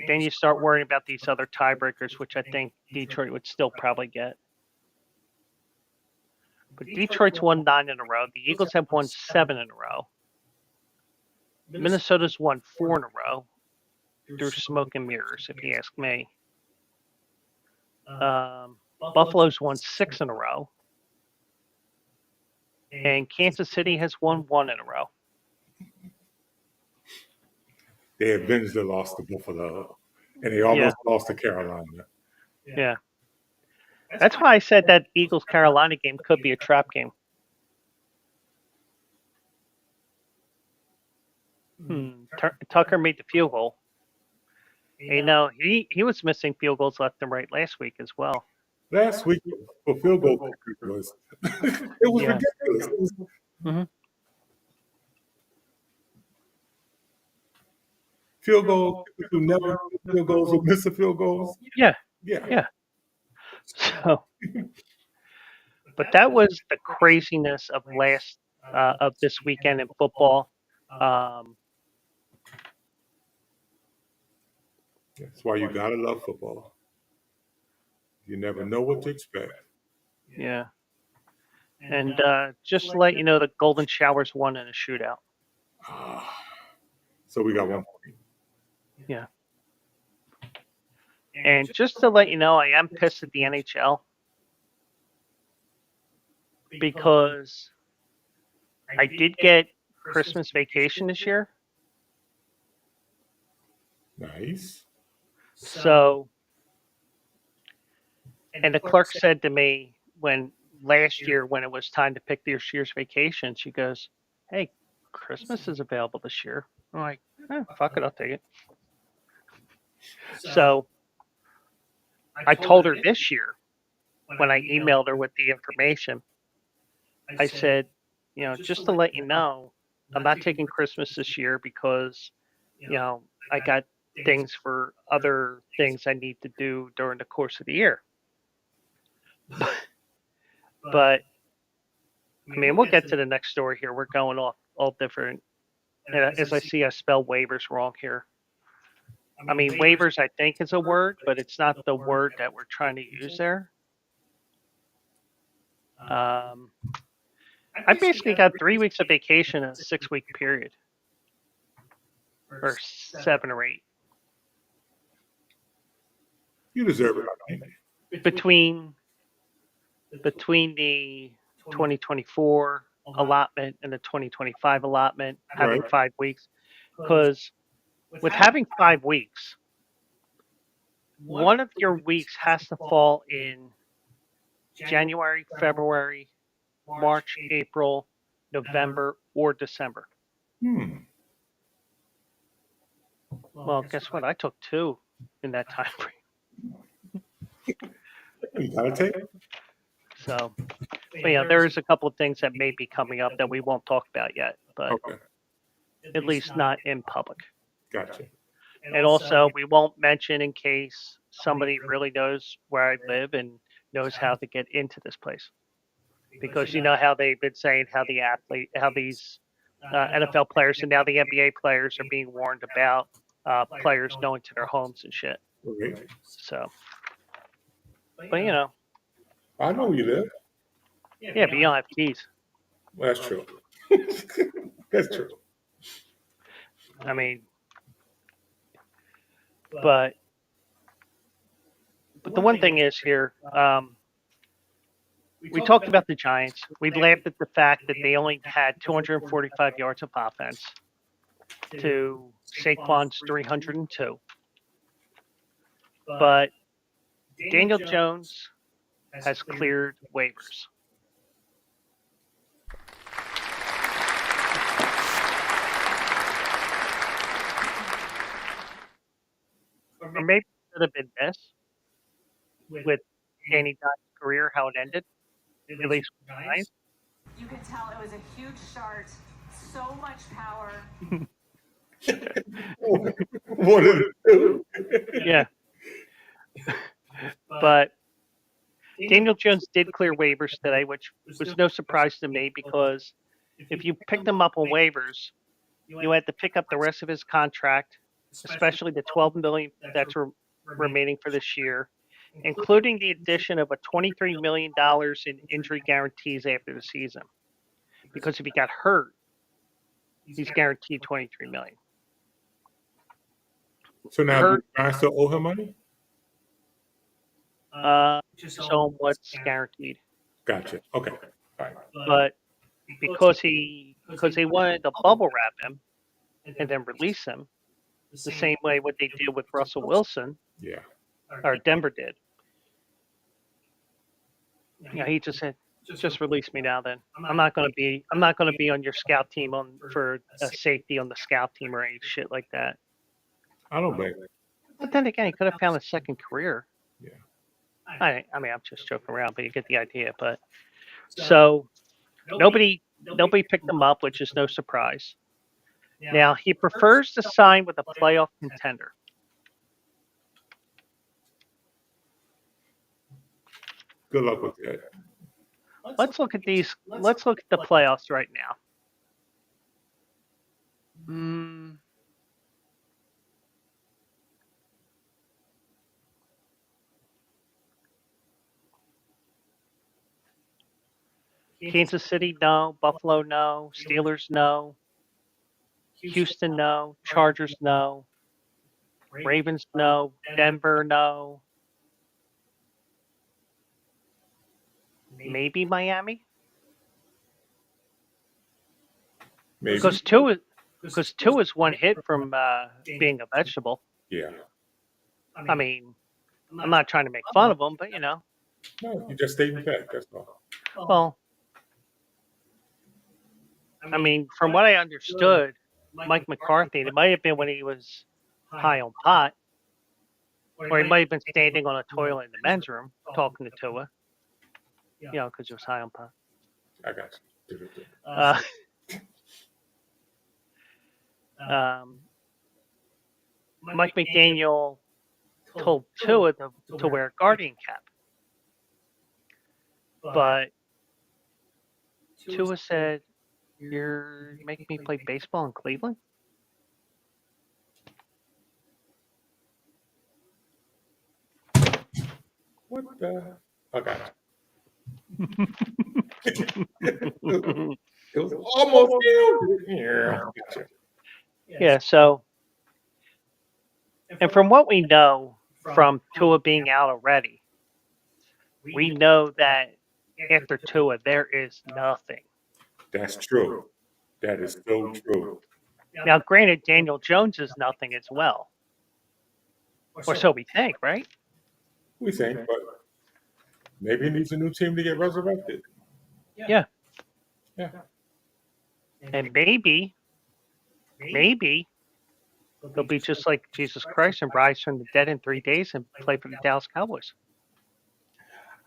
Then you start worrying about these other tiebreakers, which I think Detroit would still probably get. But Detroit's won 9 in a row. The Eagles have won 7 in a row. Minnesota's won 4 in a row through smoke and mirrors, if you ask me. Buffalo's won 6 in a row. And Kansas City has won 1 in a row.
They avenged the loss to Buffalo, and they almost lost to Carolina.
Yeah. That's why I said that Eagles-Carolina game could be a trap game. Tucker made the field goal. He was missing field goals left and right last week as well.
Last week, for field goal kicker was it was ridiculous. Field goal kickers who never miss field goals or miss the field goals.
Yeah.
Yeah.
So, but that was the craziness of of this weekend in football.
That's why you gotta love football. You never know what to expect.
Yeah. And just to let you know, the Golden Showers won in a shootout.
So we got 1 point.
Yeah. And just to let you know, I am pissed at the NHL because I did get Christmas vacation this year.
Nice.
So, and the clerk said to me last year when it was time to pick this year's vacation, she goes, "Hey, Christmas is available this year." I'm like, fuck it, I'll take it. So I told her this year when I emailed her with the information, I said, just to let you know, I'm not taking Christmas this year because, I got things for other things I need to do during the course of the year. But, we'll get to the next story here. We're going off all different. As I see, I spell waivers wrong here. Waivers, I think, is a word, but it's not the word that we're trying to use there. I basically got 3 weeks of vacation in a 6-week period, or 7 or 8.
You deserve it, I think.
Between the 2024 allotment and the 2025 allotment, having 5 weeks, because with having 5 weeks, one of your weeks has to fall in January, February, March, April, November, or December. Well, guess what? I took 2 in that time frame.
You gotta take it.
So, there's a couple of things that may be coming up that we won't talk about yet, but at least not in public.
Gotcha.
And also, we won't mention in case somebody really knows where I live and knows how to get into this place. Because you know how they've been saying how these NFL players and now the NBA players are being warned about players going to their homes and shit.
Okay.
So, but
I know where you live.
Yeah, but you don't have keys.
Well, that's true. That's true.
But the one thing is here, we talked about the Giants. We laughed at the fact that they only had 245 yards of offense to Saquon's 302. But Daniel Jones has cleared waivers. or maybe it could have been this with Danny Dimes' career, how it ended, at least with the Giants.
You could tell it was a huge start, so much power.
What did it do?
Yeah. But Daniel Jones did clear waivers today, which was no surprise to me because if you picked him up on waivers, you had to pick up the rest of his contract, especially the $12 million that's remaining for this year, including the addition of a $23 million in injury guarantees after the season. Because if he got hurt, he's guaranteed $23 million.
So now,
Hurt.
do I still owe him money?
So what's guaranteed?
Gotcha. Okay. All right.
But because they wanted to bubble wrap him and then release him the same way what they did with Russell Wilson,
Yeah.
or Denver did. Yeah, he just said, "Just release me now." Then I'm not going to be on your scout team for a safety on the scout team or any shit like that.
I don't blame him.
But then again, he could have found a second career.
Yeah.
I mean, I'm just joking around, but you get the idea. But so nobody picked him up, which is no surprise. Now he prefers to sign with a playoff contender.
Good luck with that.
Let's look at these. Let's look at the playoffs right now. Kansas City, no. Buffalo, no. Steelers, no. Houston, no. Chargers, no. Ravens, no. Denver, no. Maybe Miami.
Maybe.
Because two is one hit from being a vegetable.
Yeah.
I mean, I'm not trying to make fun of them, but
No, you just stating fact. That's all.
well, I mean, from what I understood, Mike McCarthy, it might have been when he was high on pot, or he might have been standing on a toilet in the men's room talking to Tua, because he was high on pot.
I got you.
Mike McDaniel told Tua to wear a Guardian cap, but Tua said, "You're making me play baseball in Cleveland."
What the? Okay. It was almost you. Gotcha.
Yeah, so, and from what we know from Tua being out already, we know that after Tua, there is nothing.
That's true. That is so true.
Now, granted, Daniel Jones is nothing as well. Or so we think, right?
We think, but maybe he needs a new team to get resurrected.
Yeah.
Yeah.
And maybe they'll be just like Jesus Christ and rise from the dead in 3 days and play for the Dallas Cowboys.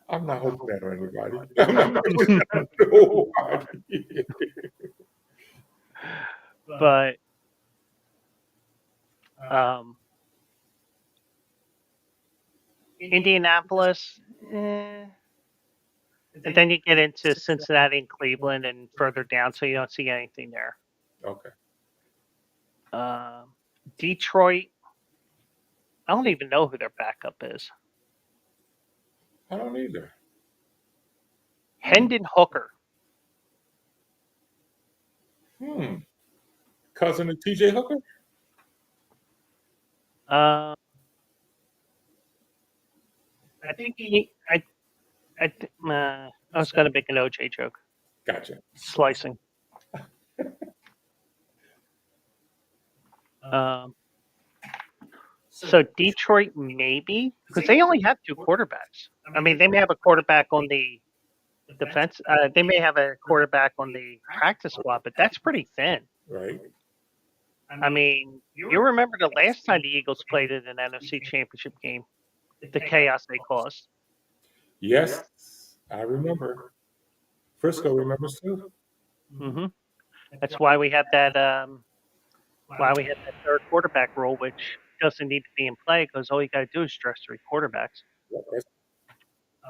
I'm not hoping that on anybody. I'm not hoping that on nobody.
But Indianapolis, and then you get into Cincinnati and Cleveland and further down, so you don't see anything there.
Okay.
Detroit, I don't even know who their backup is.
I don't either.
Hendon Hooker.
Cousin of TJ Hooker?
I think I was going to make an OJ joke.
Gotcha.
Slicing. So Detroit maybe, because they only have 2 quarterbacks. I mean, they may have a quarterback on the defense. They may have a quarterback on the practice squad, but that's pretty thin.
Right.
I mean, you remember the last time the Eagles played in an NFC Championship game, the chaos they caused.
Yes, I remember. Frisco remembers too.
Hmm That's why we have that. Why we have that third quarterback rule, which doesn't need to be in play because all you got to do is dress 3 quarterbacks.
Yep, that's-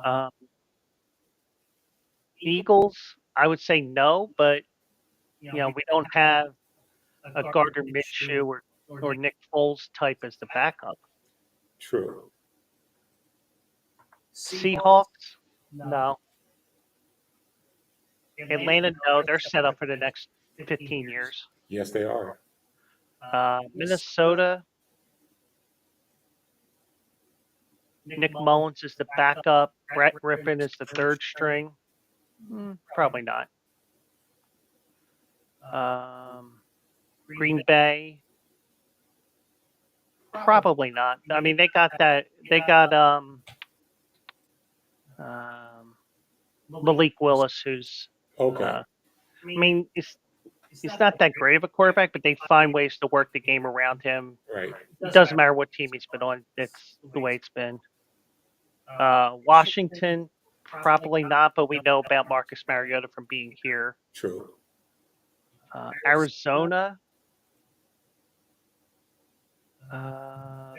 Um, Eagles, I would say no, but we don't have a Gardner Minshew or Nick Foles type as the backup.
True.
Seahawks, no. Atlanta, no. They're set up for the next 15 years.
Yes, they are.
Minnesota, Nick Mullins is the backup. Brett Rippon is the third string. Probably not. Green Bay, probably not. I mean, they got that. They got Malik Willis, who's.
Okay.
I mean, he's not that great of a quarterback, but they find ways to work the game around him.
Right.
It doesn't matter what team he's been on. It's the way it's been. Washington, probably not, but we know about Marcus Mariota from being here.
True.
Arizona,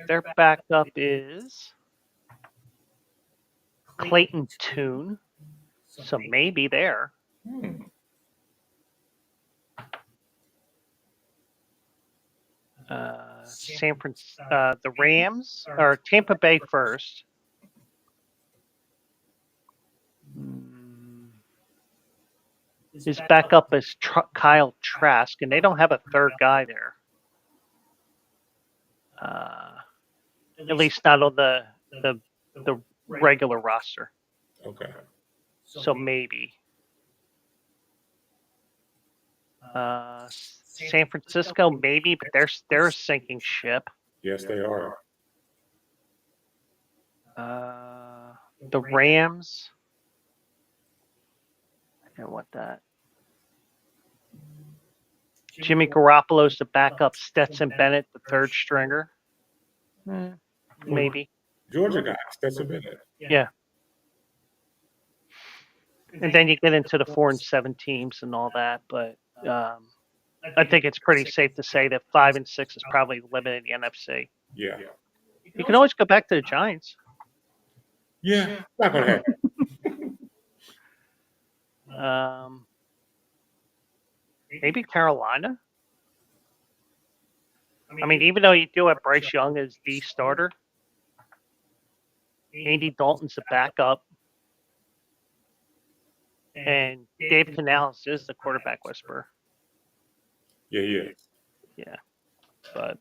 their backup is Clayton Tune, so maybe there.
Hmm.
The Rams or Tampa Bay first. His backup is Kyle Trask, and they don't have a third guy there. At least not on the regular roster.
Okay.
So maybe. San Francisco, maybe, but they're a sinking ship.
Yes, they are.
The Rams. I don't want that. Jimmy Garoppolo's the backup. Stetson Bennett, the third stringer. Maybe.
Georgia guys. That's a minute.
Yeah. And then you get into the 4 and 7 teams and all that, but I think it's pretty safe to say that 5 and 6 is probably the limit in the NFC.
Yeah.
You can always go back to the Giants.
Yeah. Not gonna happen.
Maybe Carolina. I mean, even though you do have Bryce Young as the starter, Andy Dalton's the backup, and Dave Canales is the quarterback whisperer.
Yeah, he is.
Yeah, but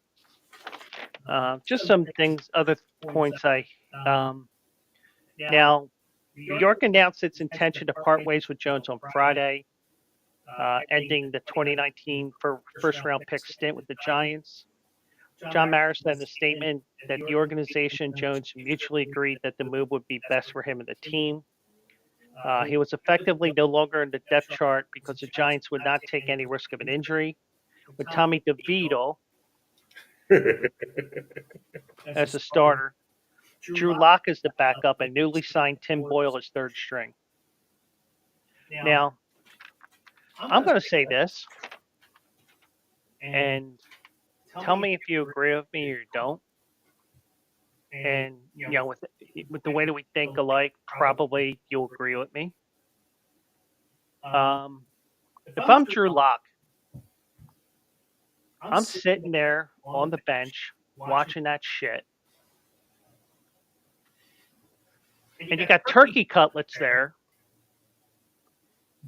just some things, other points now, New York announced its intention to part ways with Jones on Friday, ending the 2019 first-round pick stint with the Giants. John Maris said in a statement that the organization and Jones mutually agreed that the move would be best for him and the team. He was effectively no longer in the depth chart because the Giants would not take any risk of an injury. With Tommy DeVito as the starter, Drew Lock is the backup, and newly signed Tim Boyle is third string. Now, I'm going to say this, and tell me if you agree with me or you don't. And with the way that we think alike, probably you'll agree with me. If I'm Drew Lock, I'm sitting there on the bench watching that shit. And you got turkey cutlets there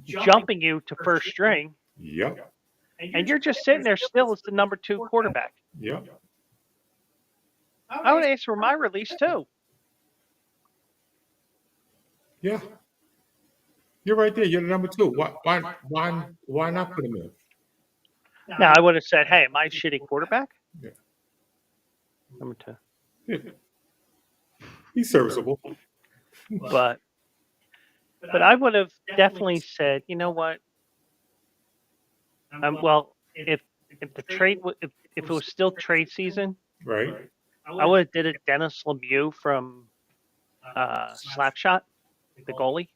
jumping you to first string.
Yep.
And you're just sitting there still as the number 2 quarterback.
Yep.
I would ask for my release too.
Yeah. You're right there. You're the number 2. Why not put him in?
Now I would have said, "Hey, am I a shitty quarterback?"
Yeah.
Number 2.
Yeah. He's serviceable.
But I would have definitely said, you know what? Well, if if the trade if it was still trade season,
Right.
I would have did a Dennis Lemieux from Slapshot, the goalie.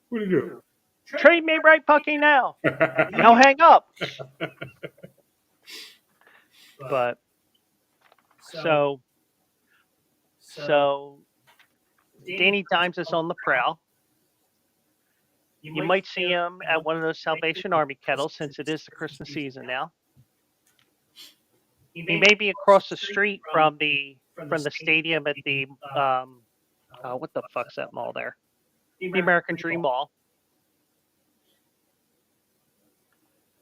What do you
Trade me right fucking now.
do?
Now hang up. But so Danny Dimes is on the prowl. You might see him at one of those Salvation Army kettles since it is the Christmas season now. He may be across the street from the stadium at the what the fuck's that mall there? The American Dream Mall.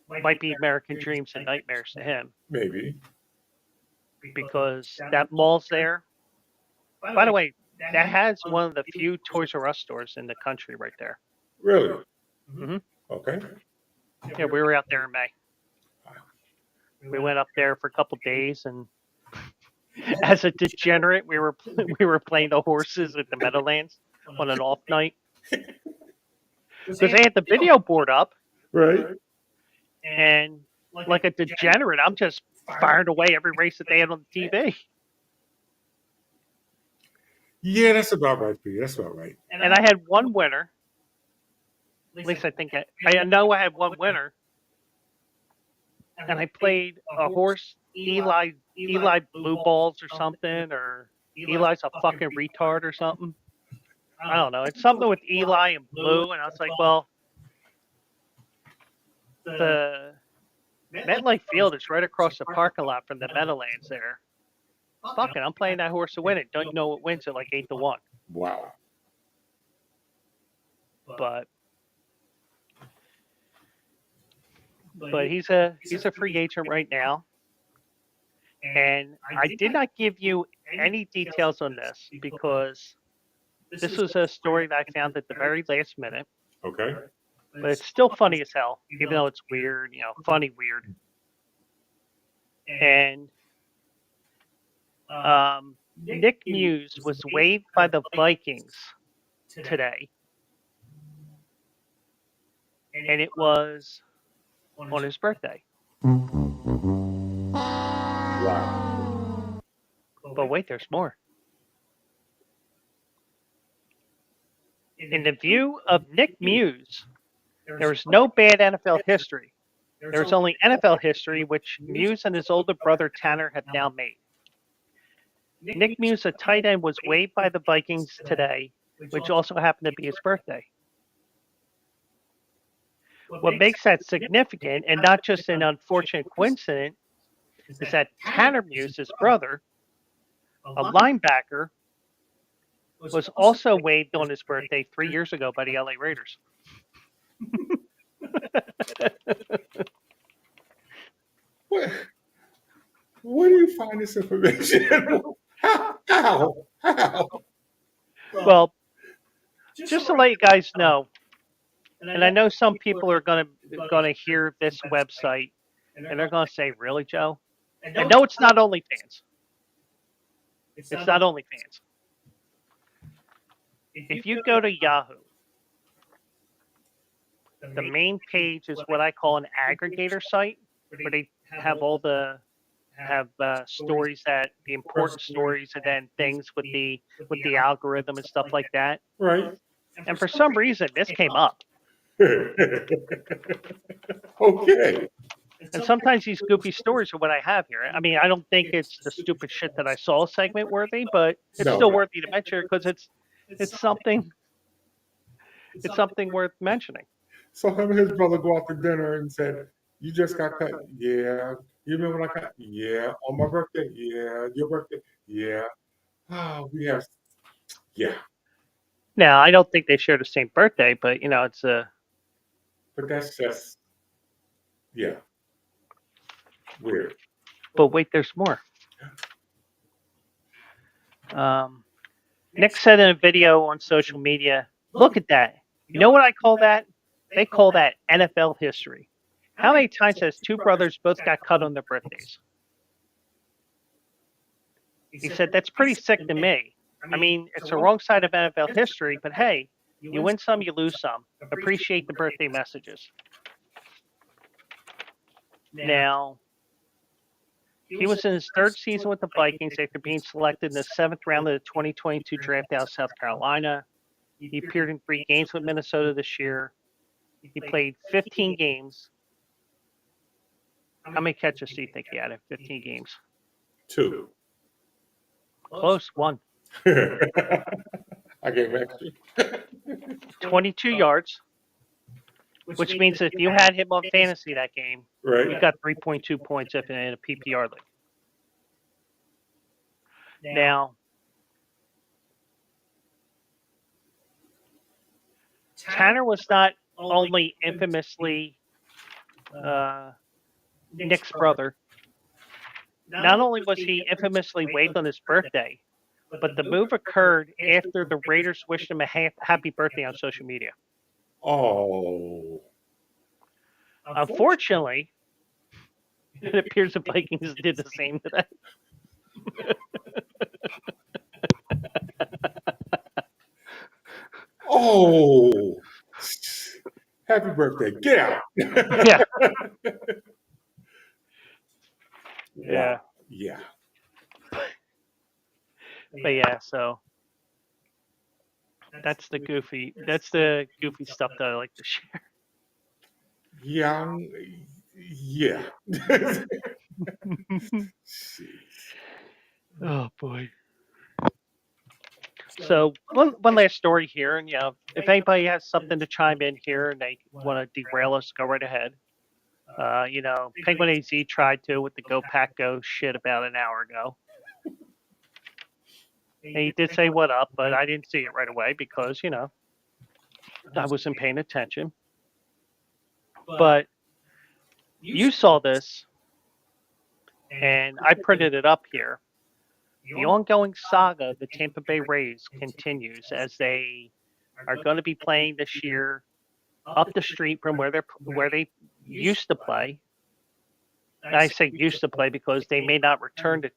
Might be American dreams and nightmares to him
Maybe.
because that mall's there. By the way, that has one of the few Toys R Us stores in the country right there.
Really?
Mhm.
Okay.
Yeah, we were out there in May. We went up there for a couple days, and as a degenerate, we were playing the horses at the Meadowlands on an off night because they had the video board up,
Right.
and like a degenerate, I'm just firing away every race that they had on the TV.
Yeah, that's about right for you. That's about right.
And I had one winner. At least I think I know I had one winner, and I played a horse, Eli Blue Balls or something, or Eli's a fucking retard or something. I don't know. It's something with Eli and Blue, and I was like, well, the MetLife Field is right across the parking lot from the Meadowlands there. Fuck it, I'm playing that horse to win it. Don't you know it wins at like 8-1.
Wow.
But he's a free agent right now. And I did not give you any details on this because this was a story that I found at the very last minute.
Okay.
But it's still funny as hell, even though it's weird, funny weird. And Nick Muse was waived by the Vikings today. And it was on his birthday.
Wow.
But wait, there's more. In the view of Nick Muse, there is no bad NFL history. There is only NFL history, which Muse and his older brother Tanner have now made. Nick Muse, a tight end, was waived by the Vikings today, which also happened to be his birthday. What makes that significant, and not just an unfortunate coincidence, is that Tanner Muse, his brother, a linebacker, was also waived on his birthday 3 years ago by the LA Raiders.
Where do you find this information? How?
Well, just to let you guys know, and I know some people are gonna hear this website and they're gonna say, "Really, Joe?" And no, it's not OnlyFans. It's not OnlyFans. If you go to Yahoo, the main page is what I call an aggregator site, where they have all the stories, that the important stories, and then things with the algorithm and stuff like that.
Right.
And for some reason, this came up.
Okay.
And sometimes these goofy stories are what I have here. I mean, I don't think it's the stupid shit that I saw segment worthy, but it's
No.
still worthy to mention because it's something worth mentioning.
So him and his brother go out to dinner and said, "You just got cut." Yeah. You remember when I cut? Yeah. On my birthday? Yeah. Your birthday? Yeah. Oh, we have. Yeah.
Now, I don't think they share the same birthday, but it's a.
But that's just. Yeah. Weird.
But wait, there's more. Nick said in a video on social media, "Look at that. You know what I call that? They call that NFL history. How many times has two brothers both got cut on their birthdays?" He said, "That's pretty sick to me. I mean, it's the wrong side of NFL history, but hey, you win some, you lose some. Appreciate the birthday messages." Now, he was in his third season with the Vikings after being selected in the 7th round of the 2022 draft out of South Carolina. He appeared in 3 games with Minnesota this year. He played 15 games. How many catches do you think he had in 15 games?
2.
Close, 1.
I gave extra.
22 yards, which means if you had him on fantasy that game,
Right.
you got 3.2 points if in a PPR league. Now, Tanner was not only infamously Nick's brother. Not only was he infamously waived on his birthday, but the move occurred after the Raiders wished him a happy birthday on social media.
Oh.
Unfortunately, it appears the Vikings did the same today.
Oh. Happy birthday. Get out.
Yeah. Yeah.
Yeah.
But yeah, so that's the goofy stuff that I like to share.
Young. Yeah.
Oh boy. So one last story here, and if anybody has something to chime in here and they want to derail us, go right ahead. Penguin AZ tried to with the Go Pack Go shit about an hour ago. And he did say what up, but I didn't see it right away because, I wasn't paying attention. But you saw this, and I printed it up here. The ongoing saga of the Tampa Bay Rays continues as they are going to be playing this year up the street from where they used to play. And I say used to play because they may not return to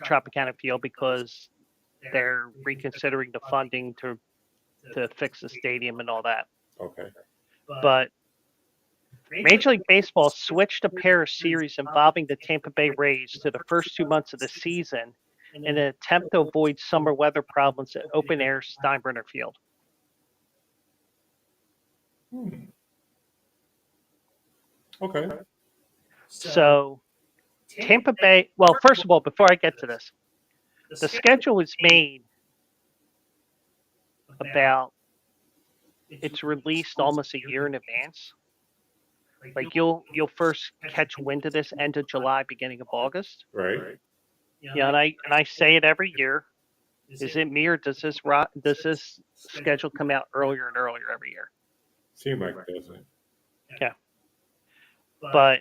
Tropicana Field because they're reconsidering the funding to fix the stadium and all that.
Okay.
But Major League Baseball switched a pair of series involving the Tampa Bay Rays to the first 2 months of the season in an attempt to avoid summer weather problems at open-air Steinbrenner Field.
Okay.
So Tampa Bay, well, first of all, before I get to this, the schedule was made about, it's released almost a year in advance. Like you'll first catch wind of this end of July, beginning of August.
Right.
Yeah, and I say it every year. Is it me or does this schedule come out earlier and earlier every year?
Seems like it doesn't.
Yeah. But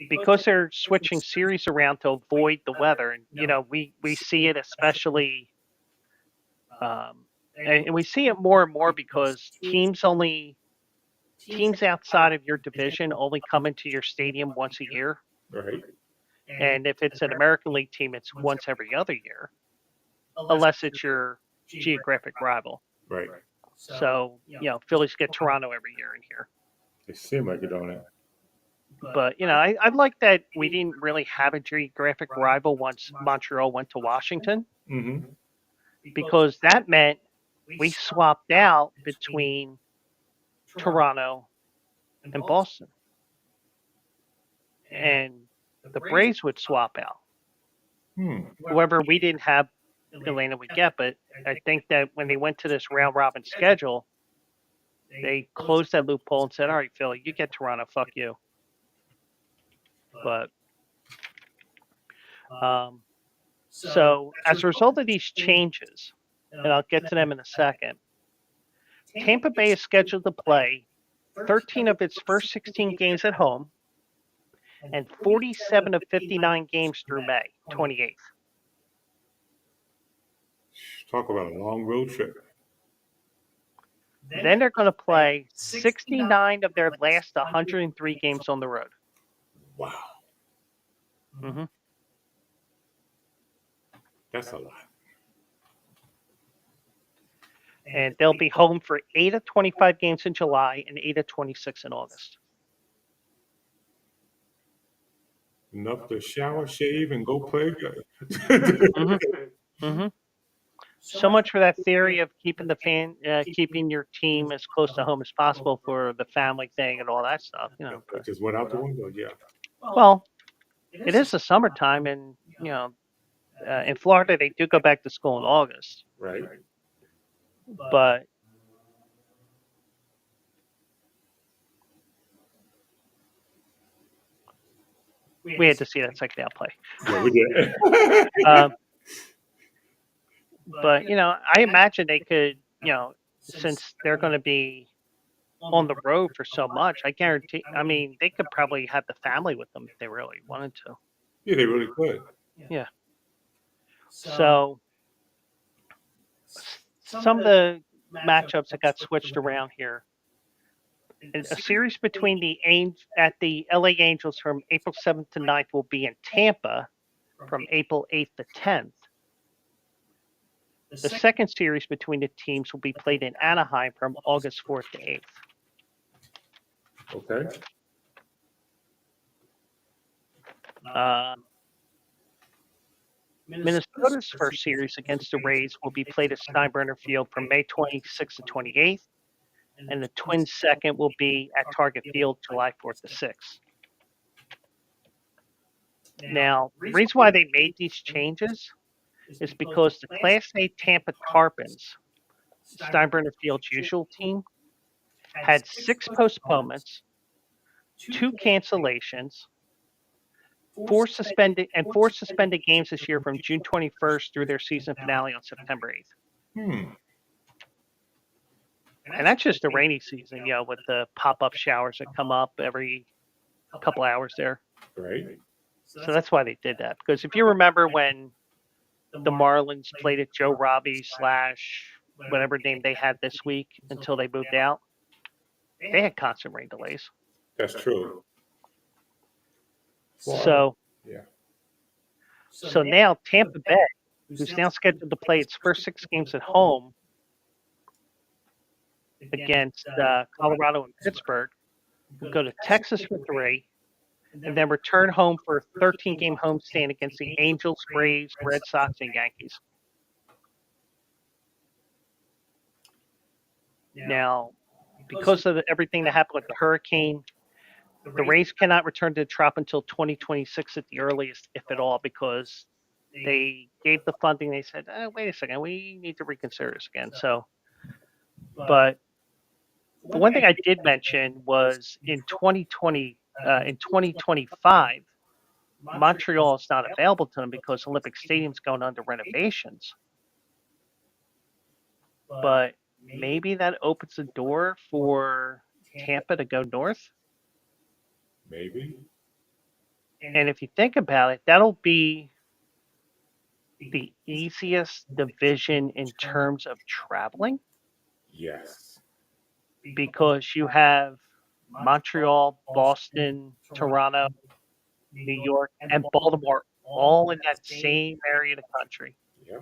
because they're switching series around to avoid the weather, and we see it especially, and we see it more and more because teams outside of your division only come into your stadium once a year.
Right.
And if it's an American League team, it's once every other year, unless it's your geographic rival.
Right.
So, Phillies get Toronto every year in here.
It seems like it, don't it?
But, I like that we didn't really have a geographic rival once Montreal went to Washington,
Mm-hmm.
because that meant we swapped out between Toronto and Boston. And the Braves would swap out. However, we didn't have Atlanta would get, but I think that when they went to this round robin schedule, they closed that loophole and said, all right, Philly, you get Toronto, fuck you. But so as a result of these changes, and I'll get to them in a second, Tampa Bay is scheduled to play 13 of its first 16 games at home and 47 of 59 games through May 28th.
Talk about a long road trip.
Then they're going to play 69 of their last 103 games on the road.
Wow.
Mm-hmm.
That's a lot.
And they'll be home for 8 of 25 games in July and 8 of 26 in August.
Enough to shower, shave, and go play.
Hmm. So much for that theory of keeping keeping your team as close to home as possible for the family thing and all that stuff.
It just went out the window. Yeah.
Well, it is the summertime, and in Florida they do go back to school in August,
Right.
but we had to see that second half play.
Yeah, we did.
But I imagine they could, since they're going to be on the road for so much, I guarantee. I mean, they could probably have the family with them if they really wanted to.
Yeah, they really could.
Yeah. So some of the matchups that got switched around here. A series between the LA Angels from April 7th to 9th will be in Tampa from April 8th to 10th. The second series between the teams will be played in Anaheim from August 4th to 8th.
Okay.
Minnesota's first series against the Rays will be played at Steinbrenner Field from May 26th to 28th, and the Twins' second will be at Target Field July 4th to 6th. Now, the reason why they made these changes is because the Class A Tampa Tarpons, Steinbrenner Field's usual team, had 6 postponements, 2 cancellations, 4 suspended games this year from June 21st through their season finale on September 8th. And that's just the rainy season, with the pop-up showers that come up every couple hours there.
Right.
So that's why they did that. Because if you remember when the Marlins played at Joe Robbie / whatever name they had this week until they moved out, they had constant rain delays.
That's true.
So,
yeah.
So now Tampa Bay, who's now scheduled to play its first 6 games at home against Colorado and Pittsburgh, will go to Texas for 3, and then return home for a 13-game homestand against the Angels, Braves, Red Sox, and Yankees. Now, because of everything that happened with the hurricane, the Rays cannot return to the Trop until 2026 at the earliest, if at all, because they gave the funding. They said, wait a second, we need to reconsider this again. But the one thing I did mention was in 2025, Montreal is not available to them because Olympic Stadium's going under renovations. But maybe that opens the door for Tampa to go north.
Maybe.
And if you think about it, that'll be the easiest division in terms of traveling.
Yes.
Because you have Montreal, Boston, Toronto, New York, and Baltimore all in that same area of the country.
Yeah.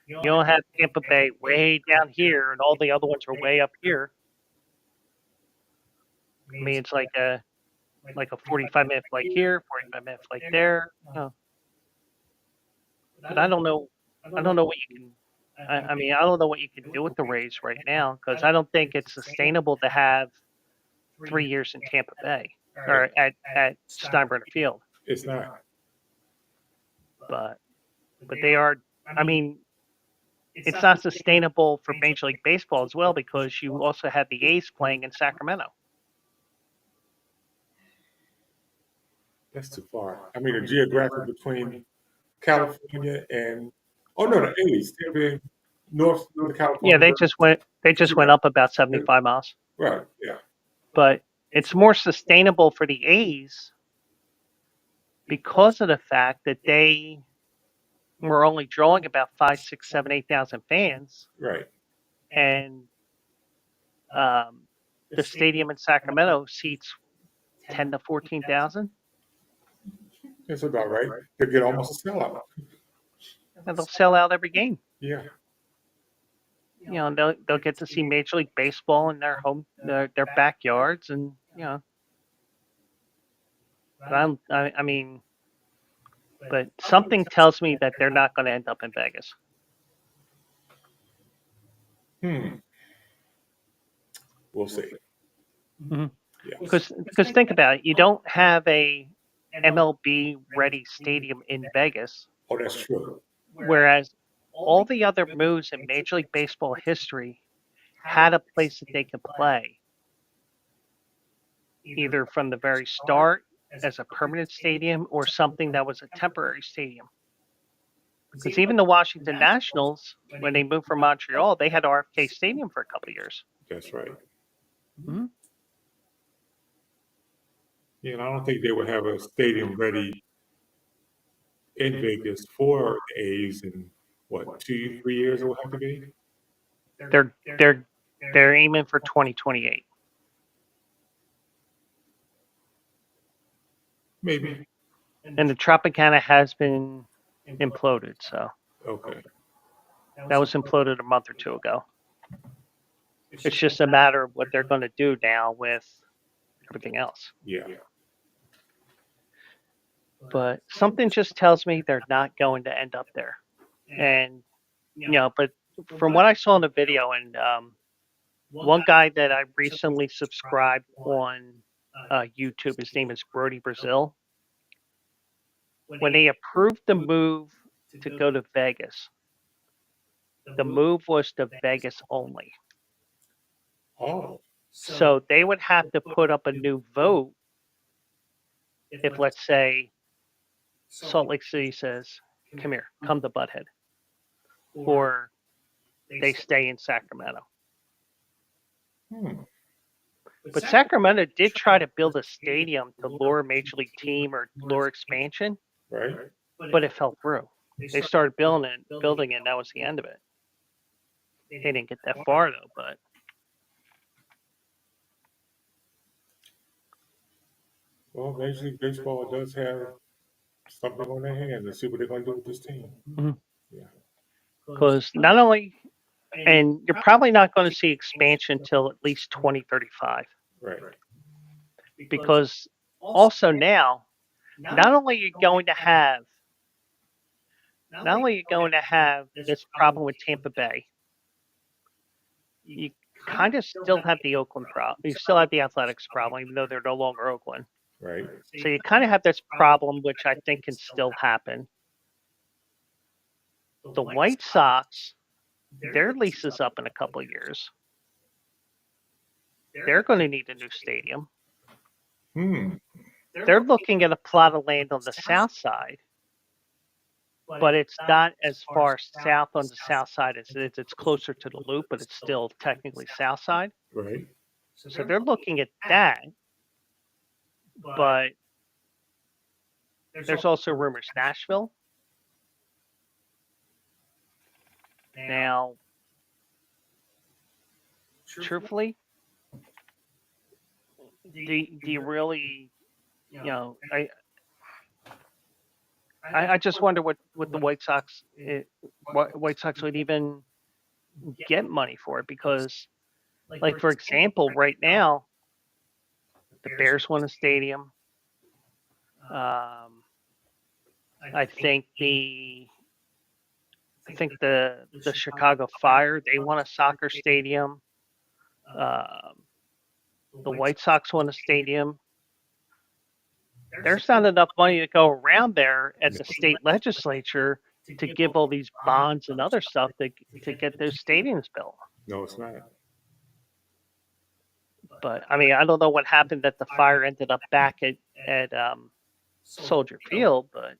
You don't have Tampa Bay way down here, and all the other ones are way up here. I mean, it's like a 45-minute flight here, 45-minute flight there. No. But I don't know. I don't know what you can. I mean, I don't know what you can do with the Rays right now because I don't think it's sustainable to have 3 years in Tampa Bay or at Steinbrenner Field.
It's not.
But they are. I mean, it's not sustainable for Major League Baseball as well because you also have the A's playing in Sacramento.
That's too far. I mean, the geographic between California and the A's. They've been north of California.
Yeah, they just went up about 75 miles.
Right. Yeah.
But it's more sustainable for the A's because of the fact that they were only drawing about 5, 6, 7, 8,000 fans.
Right.
And the stadium in Sacramento seats 10 to 14,000.
That's about right. They get almost a sellout.
And they'll sell out every game.
Yeah.
they'll get to see Major League Baseball in their backyards, and but I mean, but something tells me that they're not going to end up in Vegas.
We'll see.
Mm-hmm.
Yeah.
Because think about it, you don't have a MLB ready stadium in Vegas,
Oh, that's true.
whereas all the other moves in Major League Baseball history had a place that they could play, either from the very start as a permanent stadium or something that was a temporary stadium. Because even the Washington Nationals, when they moved from Montreal, they had RFK Stadium for a couple of years.
That's right.
Mm-hmm.
Yeah, and I don't think they would have a stadium ready in Vegas for the A's in what, 2, 3 years it will have to be?
They're aiming for 2028.
Maybe.
And the Tropicana has been imploded, so
Okay.
that was imploded a month or two ago. It's just a matter of what they're going to do now with everything else.
Yeah.
But something just tells me they're not going to end up there. And but from what I saw in the video, and one guy that I recently subscribed on YouTube, his name is Brody Brazil. When they approved the move to go to Vegas, the move was to Vegas only.
Oh.
So they would have to put up a new vote if, let's say, Salt Lake City says, come here, come to Butthead, or they stay in Sacramento. But Sacramento did try to build a stadium to lure a major league team or lure expansion,
Right.
but it fell through. They started building it, and that was the end of it. They didn't get that far, though, but...
Well, Major League Baseball does have something on their hands. Let's see what they're going to do with this team.
Mhm.
Yeah.
Because not only... And you're probably not going to see expansion till at least 2035.
Right.
Because also now, not only are you going to have this problem with Tampa Bay, you kind of still have the Oakland problem. You still have the Athletics problem, even though they're no longer Oakland.
Right.
So you kind of have this problem, which I think can still happen. The White Sox, their lease is up in a couple of years. They're going to need a new stadium. They're looking at a plot of land on the south side, but it's not as far south on the south side as it is. It's closer to the loop, but it's still technically south side.
Right.
So they're looking at that, but there's also rumors Nashville. Now, truthfully, do you really, I just wonder what the White Sox would even get money for it, because, like, for example, right now, the Bears won a stadium. I think the Chicago Fire, they won a soccer stadium. The White Sox won a stadium. There's not enough money to go around there at the state legislature to give all these bonds and other stuff to get those stadiums built.
No, it's not.
But I mean, I don't know what happened that the Fire ended up back at Soldier Field, but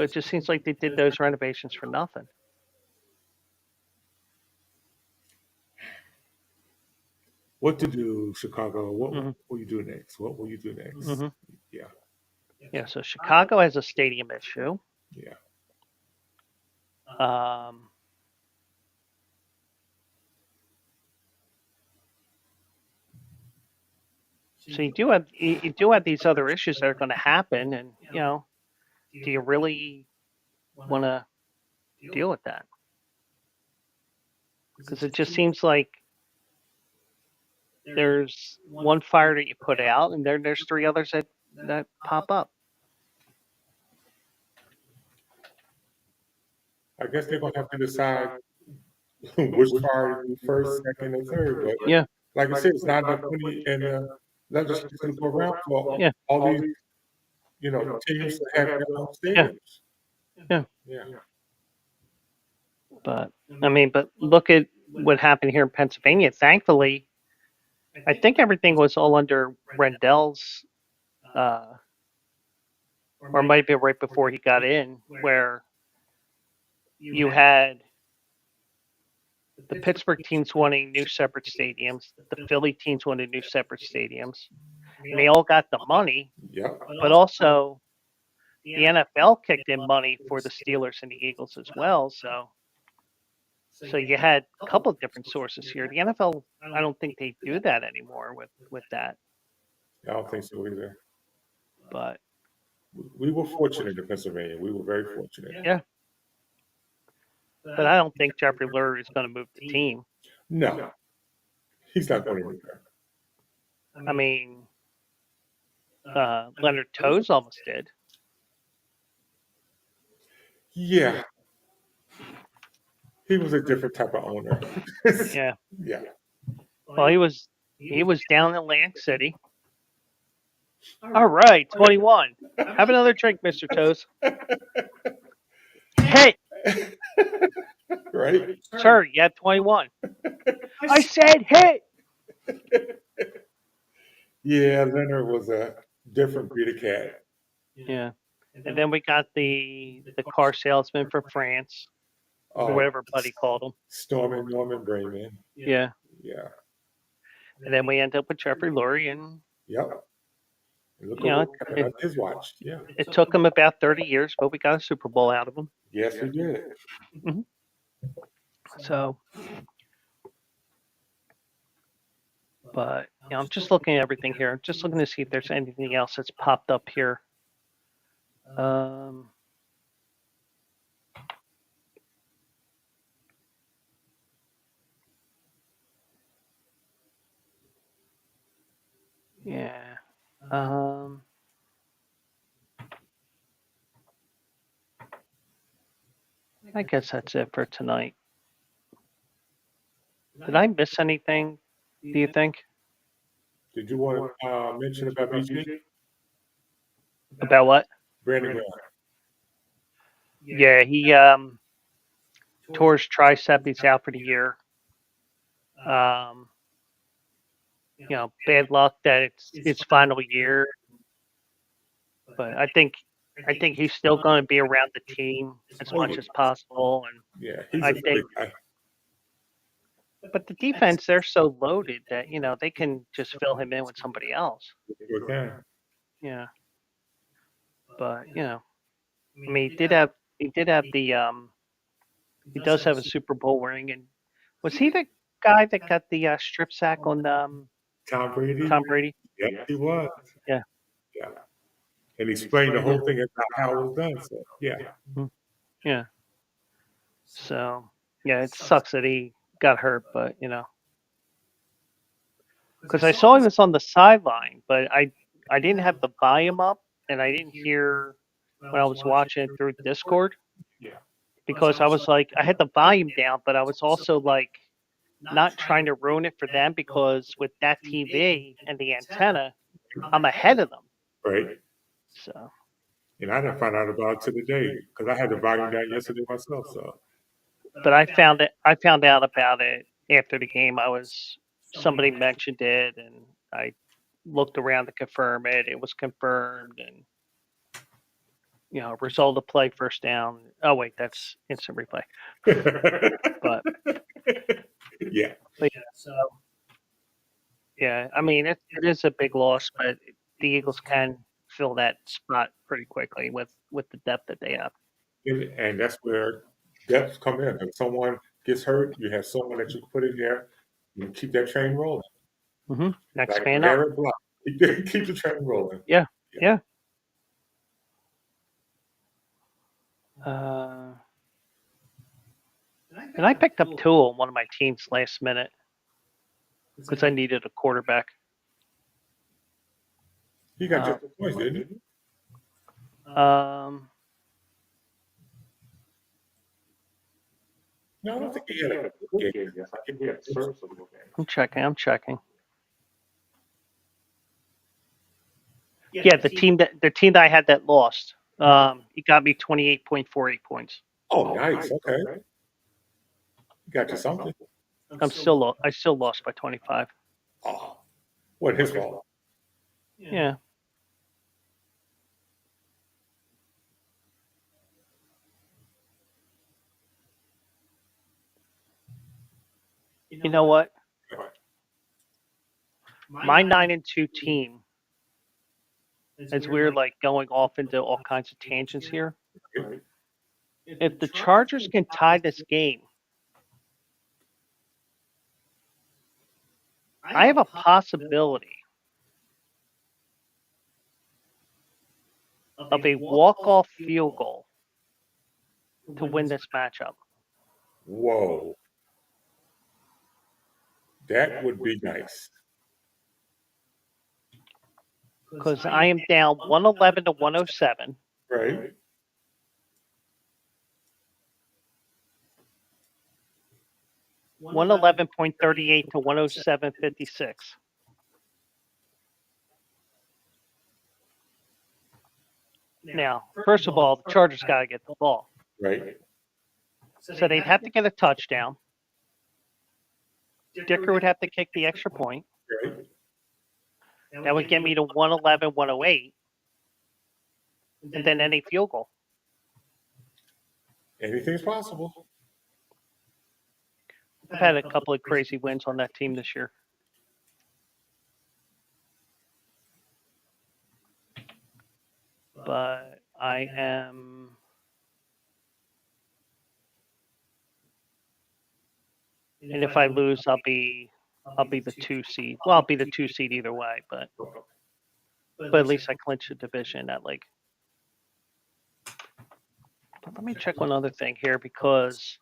it just seems like they did those renovations for nothing.
What to do, Chicago? What will you do next? What will you do next? Yeah.
Yeah, so Chicago has a stadium issue.
Yeah.
So you do have these other issues that are going to happen, and do you really want to deal with that, because it just seems like there's one fire that you put out, and there's three others that pop up.
I guess they're gonna have to decide which fire to do first, second, and third. But
Yeah,
like I said, it's not enough money in the legislature to go around for
Yeah.
all these, teams to have their own stadiums.
Yeah.
Yeah.
but but look at what happened here in Pennsylvania. Thankfully, I think everything was all under Rendell's, or it might be right before he got in, where you had the Pittsburgh teams wanting new separate stadiums, the Philly teams wanted new separate stadiums, and they all got the money,
Yep.
but also the NFL kicked in money for the Steelers and the Eagles as well. So you had a couple of different sources here. The NFL, I don't think they do that anymore with that.
I don't think so either.
But
We were fortunate in Pennsylvania. We were very fortunate.
yeah, but I don't think Jeffrey Lurie is going to move the team.
No, he's not going anywhere.
I mean, Leonard Toews almost did.
Yeah, he was a different type of owner.
Yeah.
Yeah.
Well, he was down in Atlantic City. All right, 21. Have another drink, Mr. Toes. Hey,
Right.
sir, you had 21. I said hit.
Yeah, Leonard was a different breed of cat.
Yeah. And then we got the car salesman from France, or whatever Buddy called him.
Storm Norman Brayman.
Yeah.
Yeah.
And then we end up with Jeffrey Lurie, and
Yep. And look
You know,
at what happened on his watch. Yeah.
it took him about 30 years, but we got a Super Bowl out of him.
Yes, we did.
So, but I'm just looking at everything here. I'm just looking to see if there's anything else that's popped up here. Yeah. I guess that's it for tonight. Did I miss anything, do you think?
Did you want to mention about BG?
About what?
Brandon Graham.
Yeah, he tore his tricep. He's out for the year. Bad luck that it's his final year. But I think he's still going to be around the team as much as possible. And
Yeah, he's
I
a
think-
big guy.
but the defense, they're so loaded that they can just fill him in with somebody else.
Sure can.
Yeah. But he did have the he does have a Super Bowl ring, and was he the guy that got the strip sack on
Tom Brady?
Tom Brady?
Yes, he was.
Yeah.
Yeah. And he explained the whole thing about how it was done. So, yeah.
Yeah. So yeah, it sucks that he got hurt, but because I saw he was on the sideline, but I didn't have the volume up, and I didn't hear when I was watching it through Discord.
Yeah.
Because I was like, I had the volume down, but I was also like not trying to ruin it for them, because with that TV and the antenna, I'm ahead of them.
Right.
So
And I didn't find out about it to the day because I had the volume down yesterday myself. So,
but I found out about it after the game. Somebody mentioned it, and I looked around to confirm it. It was confirmed, and result of play, first down. Oh wait, that's instant replay. But
yeah.
so yeah, I mean it is a big loss, but the Eagles can fill that spot pretty quickly with the depth that they have.
And that's where depths come in. If someone gets hurt, you have someone that you can put in there and keep that train rolling.
Next
Like
man up.
Garrett Block. Keep the train rolling.
Yeah. And I picked up two on one of my teams last minute because I needed a quarterback.
He got just the points, didn't he? No, I don't think he had a good game. I think he had a serviceable game.
I'm checking. Yeah, the team that I had that lost. He got me 28.48 points.
Oh, nice. Okay. Got you something.
I still lost by 25.
Oh, what, his fault?
Yeah. You know what? My 9-2 team, as we're like going off into all kinds of tangents here, if the Chargers can tie this game, I have a possibility of a walk-off field goal to win this matchup.
Whoa. That would be nice.
Because I am down 111 to 107.
Right?
111.38 to 107.56. Now, first of all, the Chargers got to get the ball.
Right?
So they'd have to get a touchdown. Dicker would have to kick the extra point.
Right?
That would get me to 111, 108. And then any field goal.
Anything's possible.
I've had a couple of crazy wins on that team this year. But I am... And if I lose, I'll be the 2 seed. Well, I'll be the 2 seed either way, but at least I clinch the division at like. But let me check one other thing here because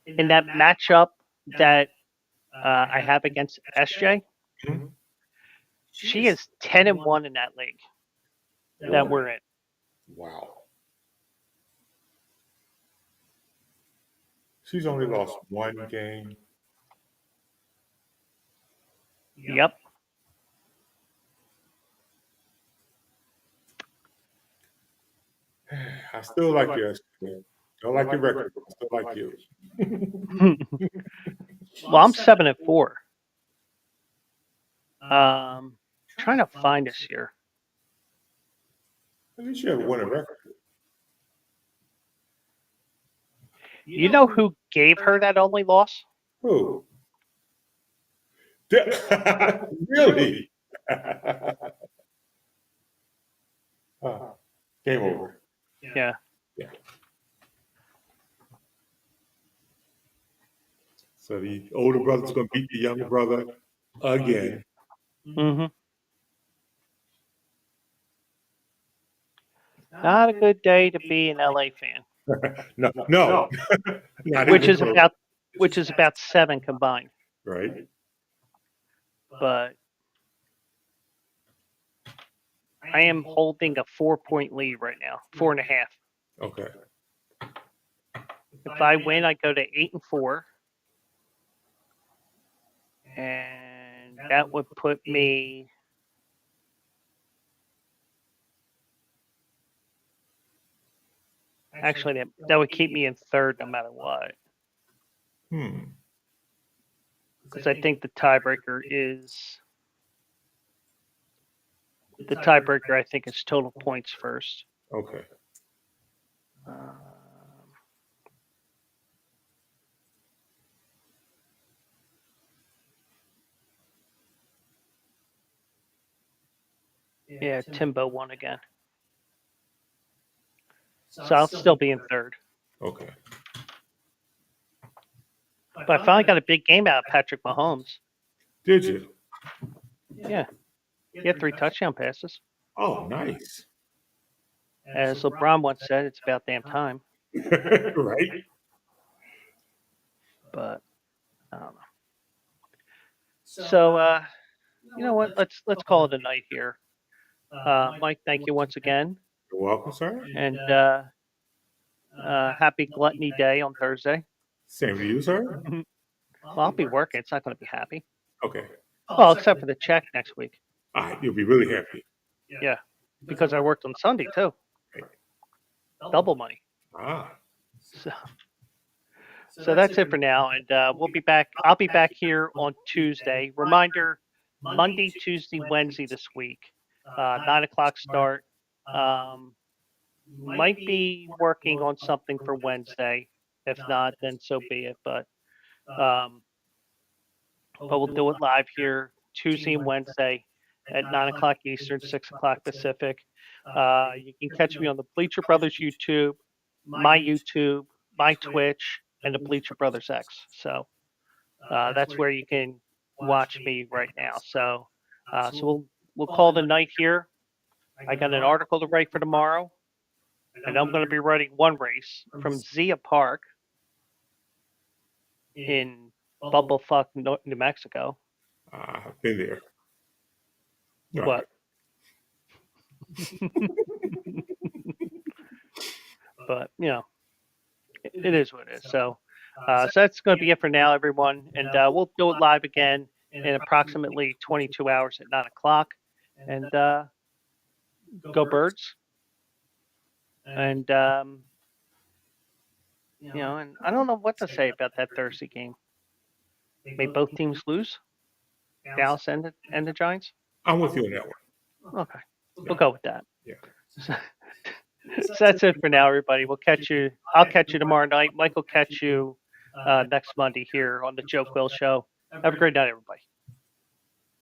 in that matchup that I have against SJ, she is 10-1 in that league that we're in.
Wow. She's only lost one game.
Yep.
I still like you. Don't like your record. I still like you.
Well, I'm 7-4. Trying to find us here.
At least you haven't won a record.
You know who gave her that only loss?
Who? Really? Game over.
Yeah.
Yeah. So the older brother's going to beat the younger brother again.
Mm-hmm. Not a good day to be an LA fan.
No. Not
Which
even
is about 7 combined.
right.
But I am holding a 4-point lead right now, 4.5.
Okay.
If I win, I go to 8-4, and that would put me. Actually, that would keep me in third no matter what. Because I think the tiebreaker is. The tiebreaker, I think, is total points first.
Okay.
Yeah, Timbo won again. So I'll still be in third.
Okay.
But I finally got a big game out of Patrick Mahomes.
Did you?
Yeah, he had 3 touchdown passes.
Oh, nice.
As LeBron once said, it's about damn time.
Right?
But I don't know. So, you know what? Let's call it a night here. Mike, thank you once again,
You're welcome, sir.
and happy Gluttony Day on Thursday.
Same to you, sir.
Well, I'll be working. It's not going to be happy.
Okay.
Well, except for the check next week.
All right, you'll be really happy.
Yeah, because I worked on Sunday too. Double money.
Ah,
So that's it for now, and we'll be back. I'll be back here on Tuesday. Reminder: Monday, Tuesday, Wednesday this week. 9 o'clock start. Might be working on something for Wednesday. If not, then so be it. But we'll do it live here Tuesday and Wednesday at 9 o'clock Eastern, 6 o'clock Pacific. You can catch me on the Bleacher Brothers YouTube, my YouTube, my Twitch, and the Bleacher Brothers X. So that's where you can watch me right now. So we'll call the night here. I got an article to write for tomorrow, and I'm going to be writing one race from Zia Park in Bumblefuck, New Mexico.
I've been there. All
What? But you know, it is what it is. So that's going to be it for now, everyone, and we'll do it live again in approximately 22 hours at 9 o'clock. And go Birds. And you know, and I don't know what to say about that Thursday game. May both teams lose, Dallas and the Giants.
I'm with you on that one.
Okay, we'll go with that.
Yeah.
So that's it for now, everybody. We'll catch you. I'll catch you tomorrow night. Mike will catch you next Monday here on the Joe Quill Show. Have a great night, everybody.